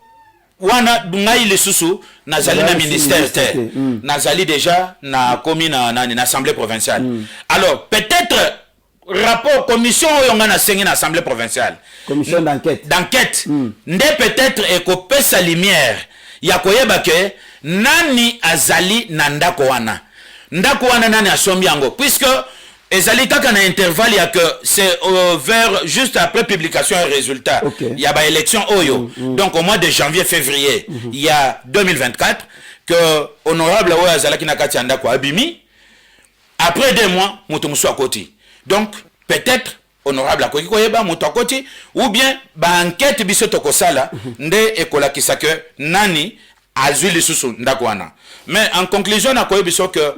wana dungai le susu nazali na ministère te. Nazali déjà na komi na assemblée provinciale. Alors peut-être rapport commission oyonga na sengi na assemblée provinciale commission d'enquête nde peut-être ekopesa lumière ya koyeba ke nani azali na ndako wana nani asombi yango puisque ezali kaka na intervalle ya que c'est vers juste après publication et résultat il y a ba élection oyo donc au mois de janvier février il y a 2024 que honorable oyo azalaki na kati ya ndako abimi après 2 mois mutu musu akoti. Donc, peut-être, honorable akoki koyeba moto akoti, ou bien, ba enquête biso tokosala, nde ekola kisake, nani, azui lisusu ndako wana. Mais, en conclusion, akoye biso que,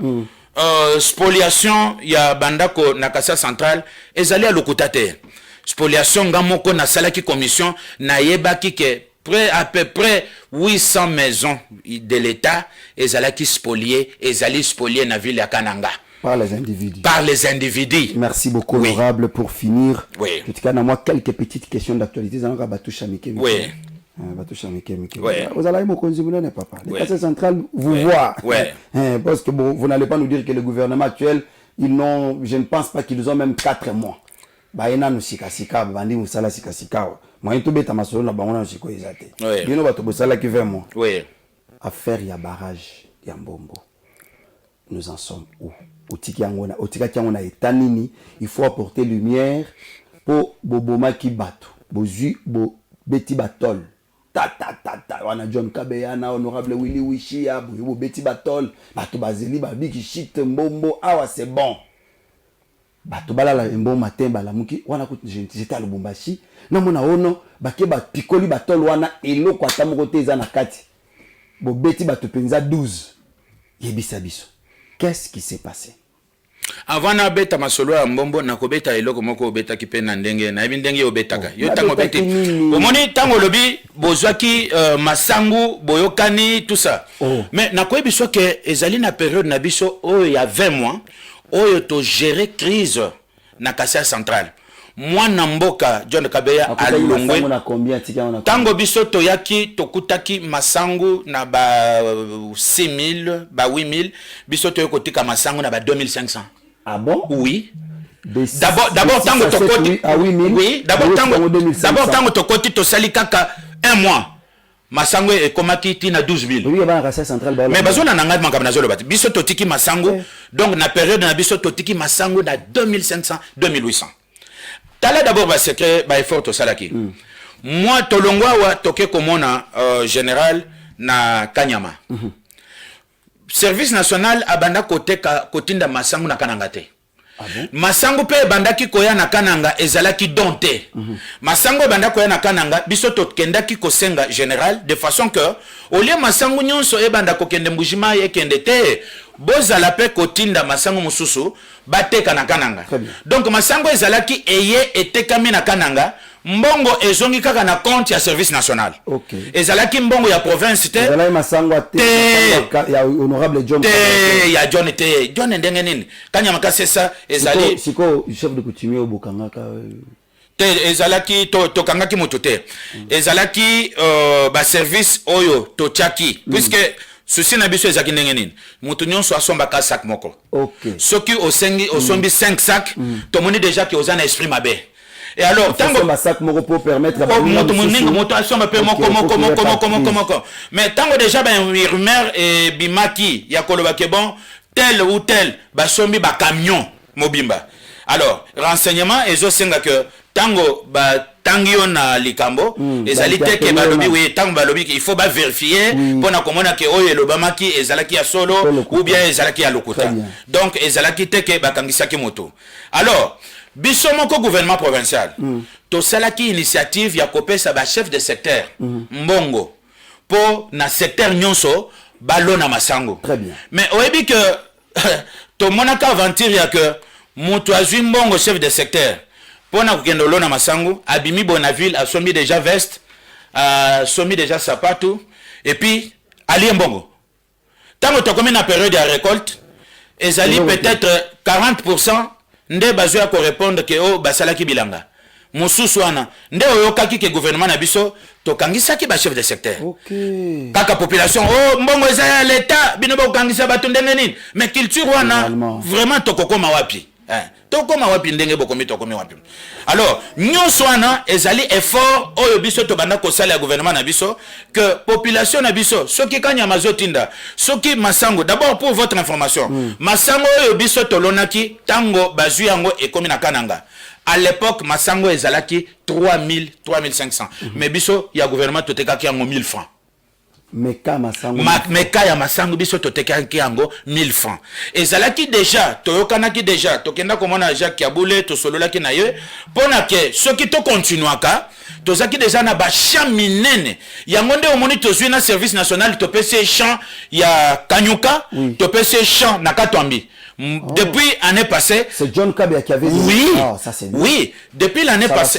spoliation, ya bandako nakasa central, ezali a lokutate. Spoliation, gamoko na salaki commission, na yebaki ke, à peu près 800 maisons de l'État, ezalaki spolié, ezali spolié na ville ya Kananga. Par les individus. Par les individus. Merci beaucoup, honorable. Pour finir, oui. Moi, quelques petites questions d'actualité. Oui. Vous allez me consumer, papa. Les cassettes centrales, vous voient. Oui. Parce que bon, vous n'allez pas nous dire que le gouvernement actuel, je ne pense pas qu'ils ont même 4 mois. Baena nous sikasika, bandi musala sikasika. Moi, tout bête à ma solo, on a siko izate. Oui. Bien, on va te bosser là qui fait moi. Oui. Affaire ya barrage, ya mbombo. Nous en sommes où? Otika etanini, il faut apporter lumière pour boboma ki bato bozu bo beti batol ta wana John Kabeyana honorable Willy Wishia bo beti batol bato bazeli babiki shit mbombo awa c'est bon bato balala mbombo matin balamuki wana ko j'étais à Lubumbashi na mona ono bake ba pikoli batol wana eloko atamoko te eza na kati bo beti bato penza 12 yebisa biso. Qu'est-ce qui s'est passé? Avant na beta masolo ya mbombo na kobeta eloko moko obeta ki pe na ndenge na ndenge obetaka yo tango beti omoni tango lobi bozwaki masangu boyokani tout ça mais na koyebi so ke ezali na période na biso oyo ya 20 mois oyo to gérer crise na Kasai central mwana mboka John Kabeya alongwe tango biso toyaki tokutaki masangu na ba 6000 ba 8000 biso toyokotika masangu na ba 2500. Ah bon? Oui. D'abord tango tokoti à 8000. Oui, d'abord tango tokoti to sali kaka 1 mois. Masangu e komaki tina 12000. Oui, ba Kasai central ba. Mais bazona na ngai makabana zolo bati. Biso totiki masangu donc na période na biso totiki masangu na 2500 2800. Tala d'abord ba secret ba effort to salaki. Moi tolongwa wa toke komona général na Kanyama. Service national abanda kotinda masangu na Kananga te. Masango pe bandaki koya na kananga ezalaki donté. Masango bandaki koya na kananga biso to kendaki kosenga général de façon que au lieu masango nyonso e bandako kende mbujima ye kende te bozala pe kotinda masango mususu bateka na kananga. Donc masango ezalaki eye etekami na kananga mbongo ezongi kaka na compte ya service national. Ezalaki mbongo ya province te. Ezalaki masango ya honorable John. Ya John te. John ndenge nini? Kanya makase sa ezali siko chef de coutumier obokangaka te ezalaki to kangaki moto te. Ezalaki ba service oyo to chaki puisque ceci na biso ezaki ndenge nini? Moto nyonso asomba ka sac moko. Soki osengi osombi 5 sacs, to moni déjà que ozana esprit mabe. Et alors, tango massacre moko pour permettre à mais tango déjà ben rumeur et bimaki ya kolobake bon tel ou tel ba sombi ba camion mobimba. Alors, renseignement ezo senga que tango ba tangio na likambo ezali teke ba lobi oui tango ba lobi il faut ba vérifier pour na komona que oyo lobamaki ezalaki ya solo ou bien ezalaki ya lokuta. Donc ezalaki teke ba kangisaki moto. Alors biso moko gouvernement provincial to salaki initiative ya kopesa ba chef de secteur mbongo po na secteur nyonso balona masango. Très bien. Mais oyebi que to monaka aventure ya que moto azwi mbongo chef de secteur pona kokendo lona masango abimi Bonaville asombi déjà veste asombi déjà sapato et puis ali mbongo tango to komi na période ya récolte ezali peut-être 40% nde bazo ya ko répondre que oh basalaki bilanga mususu wana nde oyokaki ke gouvernement na biso to kangisaki ba chef de secteur. Kaka population oh mbongo eza ya l'état bino ba kangisa bato ndenge nini mais culture wana vraiment tokokoma wapi tokoma wapi ndenge bokomi tokomi wapi. Alors nyonso wana ezali effort oyo biso to banda ko sala ya gouvernement na biso que population na biso soki kanya mazotinda soki masango d'abord pour votre information masango oyo biso tolonaki tango bazui yango ekomi na kananga. À l'époque masango ezalaki 3000 3500 mais biso ya gouvernement totekaki yango 1000 francs. Meka ya masango biso totekaki yango 1000 francs. Ezalaki déjà toyokanaki déjà tokenda komona Jacques Kaboule to sololaki na ye pona ke soki to continuaka tozaki déjà na ba champ minene yango nde omoni tozwi na service national to pese champ ya Kanyuka to pese champ na Katwambi. Depuis l'année passée, c'est John Kabia qui avait dit. Oui, depuis l'année passée,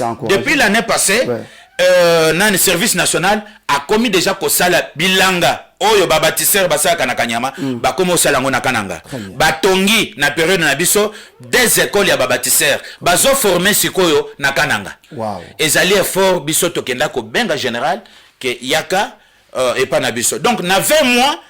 le service national a commis déjà ko sala bilanga oyo ba bâtisseur basaka na Kanyama ba komo sala ngona kananga ba tongi na période na biso des écoles ya ba bâtisseur bazo former sikoyo na kananga. Ezali effort biso tokenda ko benga général que yaka et pas na biso. Donc na 20 mois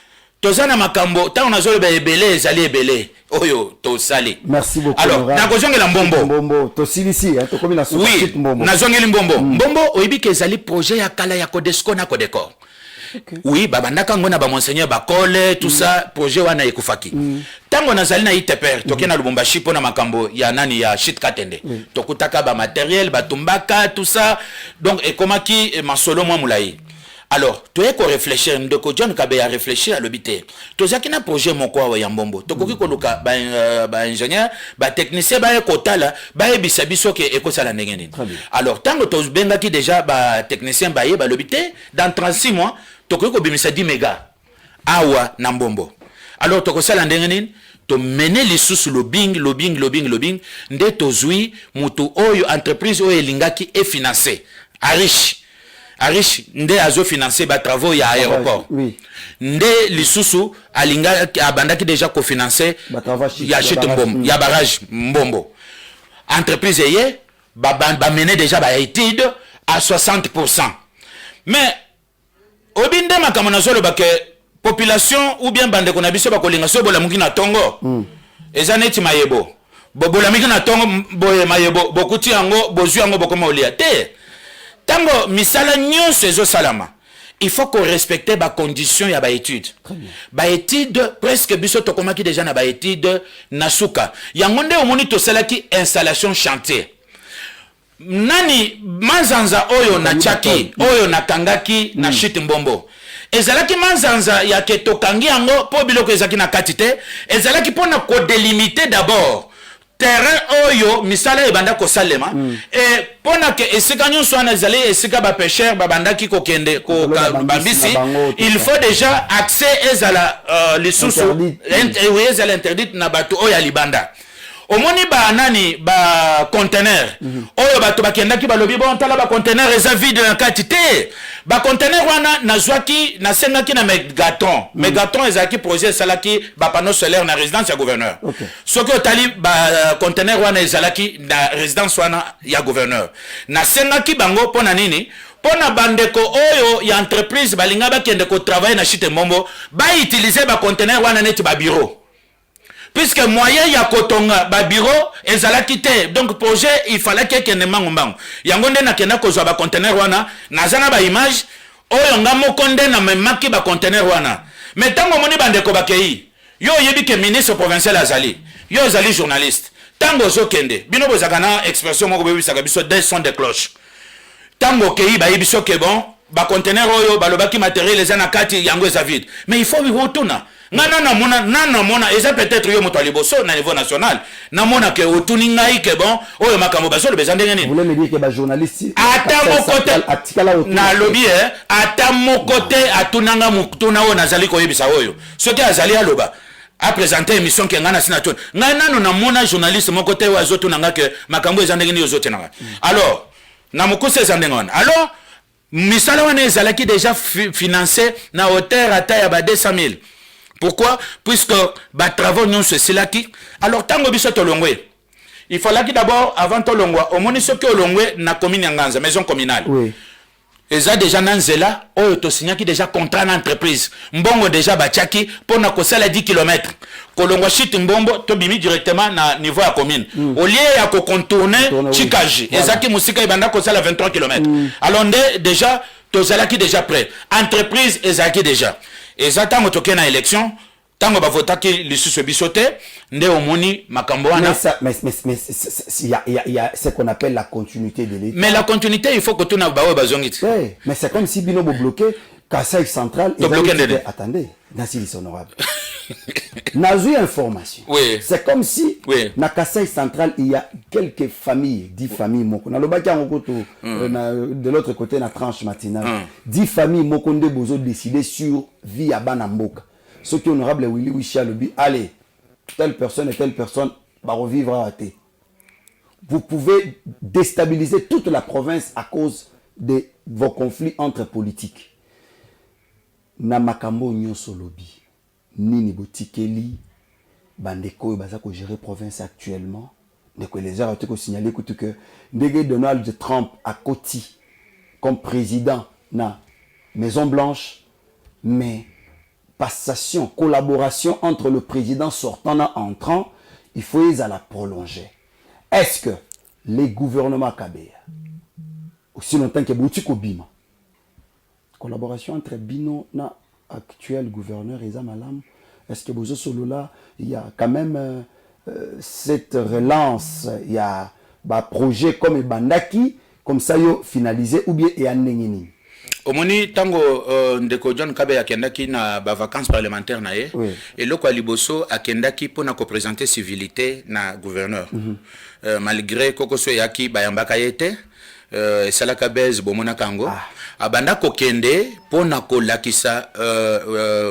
tozana makambo ta on a zolo ba ebele ezali ebele oyo to sali. Merci beaucoup. Alors na kozongela mbombo to silisi to komi na oui na zongeli mbombo oyibi ke ezali projet ya kala ya Codesco na Codecor. Oui babandaka ngona ba monseigneur ba kole tout ça projet wana ekufaki. Tango nazali na ITPR tokena Lubumbashi pona makambo ya nani ya shit katende tokutaka ba matériel ba tumbaka tout ça donc ekomaki masolo mwa mulai. Alors, tu es qu'on réfléchir, ndeko John Kabe a réfléchi à l'obité. Tu as un projet mon quoi ya mbombo. Tu koki koluka ba ingénieur, ba technicien ba ekota la, ba bisabiso ke ekosala ndenge. Alors, tant que tu benga ki déjà ba technicien ba l'obité dans 36 mois, tu koki ko bimisa 10 mégas. Awa na mbombo. Alors, tu kosala ndenge nini? To mener les sous lobbying, nde tozui mutu oyo entreprise oyo elingaki e financer. Arish nde azo financer ba travaux ya aéroport. Nde lisusu alinga abandaki déjà ko financer ya chute mbombo, ya barrage mbombo. Entreprise ye ba mener déjà ba étude à 60%. Mais obinde makamona solo ba ke population ou bien bande kona biso ba kolinga so bola muki na tongo. Ezaneti mayebo. Bobola muki na tongo boye mayebo bokuti yango bozu yango bokoma olia te. Tango misala nyonso ezo salama. Il faut qu'on respecte ba condition ya ba étude. Ba étude presque biso tokomaki déjà na ba étude nasuka. Yango nde omoni to salaki installation chantier. Nani manzanza oyo na chaki, oyo na kangaki na shit mbombo. Ezalaki manzanza ya keto kangi yango po biloko ezaki na katite, ezalaki pona ko délimiter d'abord terrain oyo misala ebanda ko salema et pona que esika nyonso ana ezali esika ba pêcheur ba bandaki ko kende ko bambisi il faut déjà accès ezala les sous ezala interdit na bato oyo libanda omoni ba nani ba conteneur oyo bato bakendaki balobi bon tala ba conteneur eza vide na kati te ba conteneur wana nazwaki na sengaki na Megatron ezaki projet salaki ba panneau solaire na résidence ya gouverneur soki otali ba conteneur wana ezalaki na résidence wana ya gouverneur na sengaki bango pona nini pona bandeko oyo ya entreprise balinga bakende ko travailler na chite mombo ba utiliser ba conteneur wana neti ba bureau puisque moyen ya kotonga ba bureau ezalaki te donc projet il fallait que kende mangombango yango nde nakenda kozwa ba conteneur wana nazana ba image oyo nga moko nde na memaki ba conteneur wana mais tango moni bandeko bakei yo yebi ke ministre provincial azali yo azali journaliste tango zo kende bino bozaka na expression moko bebisaka biso des sons de cloche tango kei ba yebiso ke bon ba conteneur oyo balobaki matériel ezana kati yango eza vide mais il faut retourner nana mona eza peut-être yo moto liboso na niveau national na mona ke otuni ngai ke bon oyo makambo basolo bezandenge nini vous voulez me dire que ba journaliste ata mokote na lobby ata mokote atunanga mutuna o nazali ko yebisa oyo soki azali aloba a présenter émission ke ngana sina ton ngana no na mona journaliste mokote wa zoto nanga ke makambo ezandenge ni yozote nanga alors na mokuse ezandenge wana alors misala wana ezalaki déjà financé na hauteur ata ya ba 200,000. Pourquoi? Puisque les travaux non se silaki. Alors, tango biso tolongwe. Il fallait d'abord, avant tolongwa, au moins ce que tolongwe na commune Nganza, maison communale. Oui. Et ça déjà nanzela, to signa qui déjà contrat d'entreprise. Mbongo déjà bachaki pour na kosala 10 km. Kolongwa shit mbombo to bimi directement na niveau ya commune. Au lieu ya ko contourner Chikaji. Et ça qui musika ibanda kosala 23 km. Alors déjà tozalaki déjà prêt. Entreprise ezaki déjà. Et ça, tant que tu as une élection, tant que tu as l'issue bisoté, nde omoni makambo wana. Mais il y a ce qu'on appelle la continuité de l'État. Mais la continuité, il faut que tu n'aies pas besoin. Oui, mais c'est comme si Bino bloqué, Kassai central. Attendez, Nassili honorable. N'a eu information. Oui. C'est comme si, na Kassai central, il y a quelques familles, 10 familles, moko. Na lobaki ngoto, de l'autre côté, na tranche matinale. 10 familles, moko nde bozo décider sur vie à Banamboka. Ce qui est honorable Willy Wisha Lobi, allez, telle personne et telle personne va revivre à thé. Vous pouvez déstabiliser toute la province à cause de vos conflits entre politiques. Na makambo nyonso lobi. Nini botikeli bandeko baza ko gérer province actuellement ne que les heures ont été signalé que Donald Trump a Koti comme président na Maison Blanche mais passation collaboration entre le président sortant et entrant il faut les la prolonger. Est-ce que les gouvernements Kabea aussi longtemps que Boutiko Bima collaboration entre Bino na actuel gouverneur Eza Malam, est-ce que Bozo Solola, il y a quand même cette relance, il y a un projet comme Bandaki, comme ça yo finalisé ou bien et Nengini? Omoni tango ndeko John Kabe akendaki na ba vacances parlementaires na ye et loko liboso akendaki pona ko présenter civilité na gouverneur malgré kokoso yaki bayambaka yete salaka bez bomona kango abanda kokende pona ko lakisa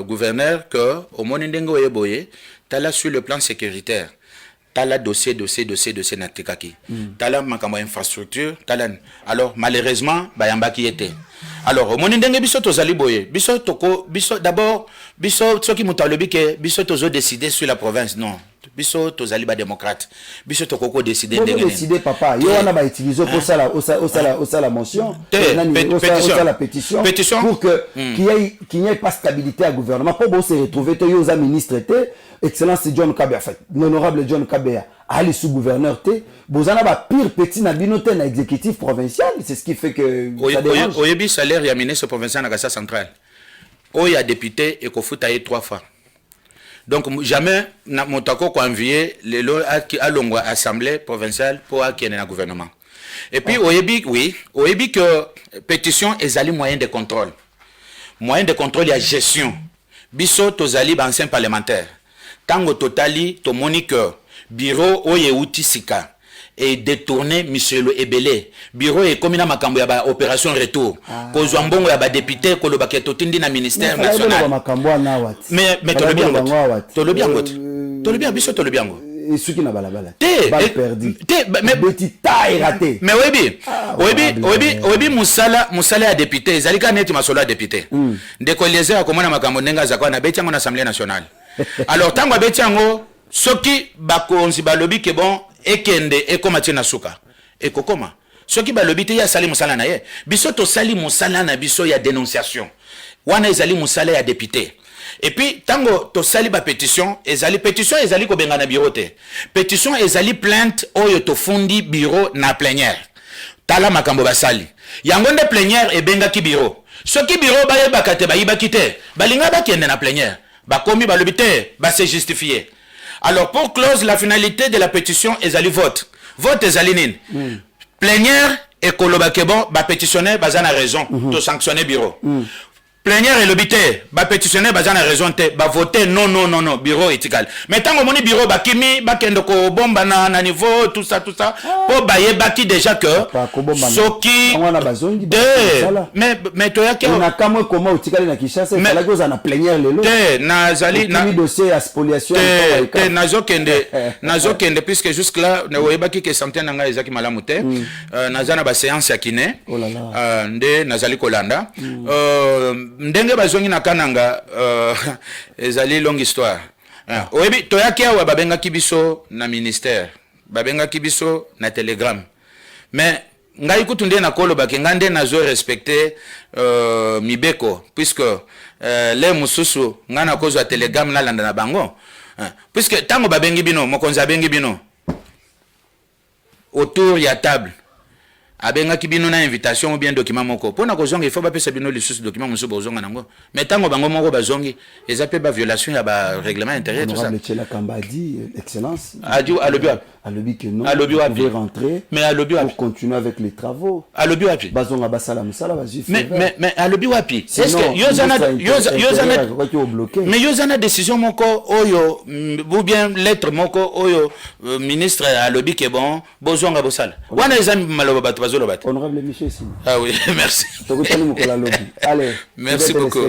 gouverneur que omoni ndengo yeboye tala sur le plan sécuritaire tala dossier na tekaki tala makambo infrastructure tala alors malheureusement bayambaki yete alors omoni ndenge biso tozali boye biso toko biso d'abord biso soki mutalobi ke biso tozo décider sur la province non biso tozali ba démocrate biso tokoko décider ndenge nini décider papa yo wana ba utiliser pour ça la motion la pétition pour que qu'il n'y ait pas stabilité à gouvernement pour se retrouver to yo za ministre té excellence John Kabea fait l'honorable John Kabea ali sous gouverneur té bozana ba pire petit na binoté na exécutif provincial c'est ce qui fait que ça dérange oyebi salaire ya ministre provincial na Kassa central oya député et ko futaye 3 fois. Donc jamais na motako ko envier les lois à longwa assemblée provinciale pour akene na gouvernement. Et puis oyebi que pétition ezali moyen de contrôle. Moyen de contrôle ya gestion. Biso tozali ba ancien parlementaire. Tango totali to moni que bureau oye uti sika et détourner monsieur Ebele bureau et comme na makambo ya ba opération retour kozwa mbongo ya ba député ko lobaka totindi na ministère national mais tolobiango biso tolobiango et ceux qui n'a balabala balle perdu mais petit taille raté mais oyebi musala ya député ezalika neti masolo ya député ndeko eliezer akomona makambo ndenge azakwa na beti yango na assemblée nationale alors tango abeti yango soki bakonzi balobi ke bon ekende ekoma tie na suka ekokoma soki balobi te ya sali musala na ye biso tosali musala na biso ya dénonciation wana ezali musala ya député. Et puis, tango to sali ba pétition ezali ko benga na bureau te. Pétition ezali plainte oyo to fundi bureau na plénière. Tala makambo basali. Yango nde plénière e benga ki bureau. Soki bureau ba yebaka te ba yibaki te, balinga ba kende na plénière. Ba komi ba lobité, ba se justifier. Alors pour close la finalité de la pétition ezali vote. Vote ezali nini? Plénière et koloba ke bon ba pétitionner bazana raison to sanctionner bureau. Plénière et l'obité, ba pétitionner bazana raison te, ba voter non bureau éthical. Mais tant que bureau ba kimi ba kendo ko bomba na niveau tout ça po ba yebaki déjà que soki mais to yake on a kamwe koma utikali na Kinshasa la goza na plénière lelo te nazali na dossier à spoliation te nazokende puisque jusque là ne yebaki que centaine nga ezaki malamu te nazana ba séance ya kiné nde nazali kolanda ndenge bazongi na kananga ezali longue histoire oyebi toyaki awa babenga kibiso na ministère babenga kibiso na telegram mais ngai kutu nde na koloba ke ngande nazo respecter mibeko puisque les mususu ngana kozwa telegram na landa na bango puisque tango babengi bino mokonzi abengi bino autour ya table abenga kibino na invitation ou bien document moko pona ko zonga il faut ba pesa bino lisusu document musu bozonga nango mais tango bango moko bazongi ezape ba violation ya ba règlement intérieur tout ça le Tchela Kamba dit excellence alobi que non alobi wa pouvez rentrer mais alobi pour continuer avec les travaux alobi wapi bazonga basala musala bazif mais alobi wapi est-ce que yozana mais yozana décision moko oyo ou bien lettre moko oyo ministre alobi que bon bozonga bosala wana ezami maloba bato bazolo bato honorable Michel ici ah oui merci allez merci beaucoup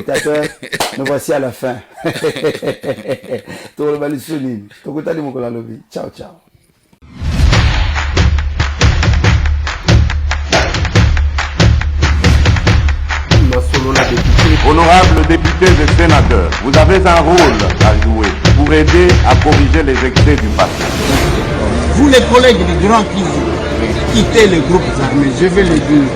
nous voici à la fin tout le balisoni tokutani mukola lobby ciao Honorables députés et sénateurs, vous avez un rôle à jouer pour aider à corriger les excès du passé. Vous les collègues du Grand Kivu, quittez les groupes armés, je vais le dire.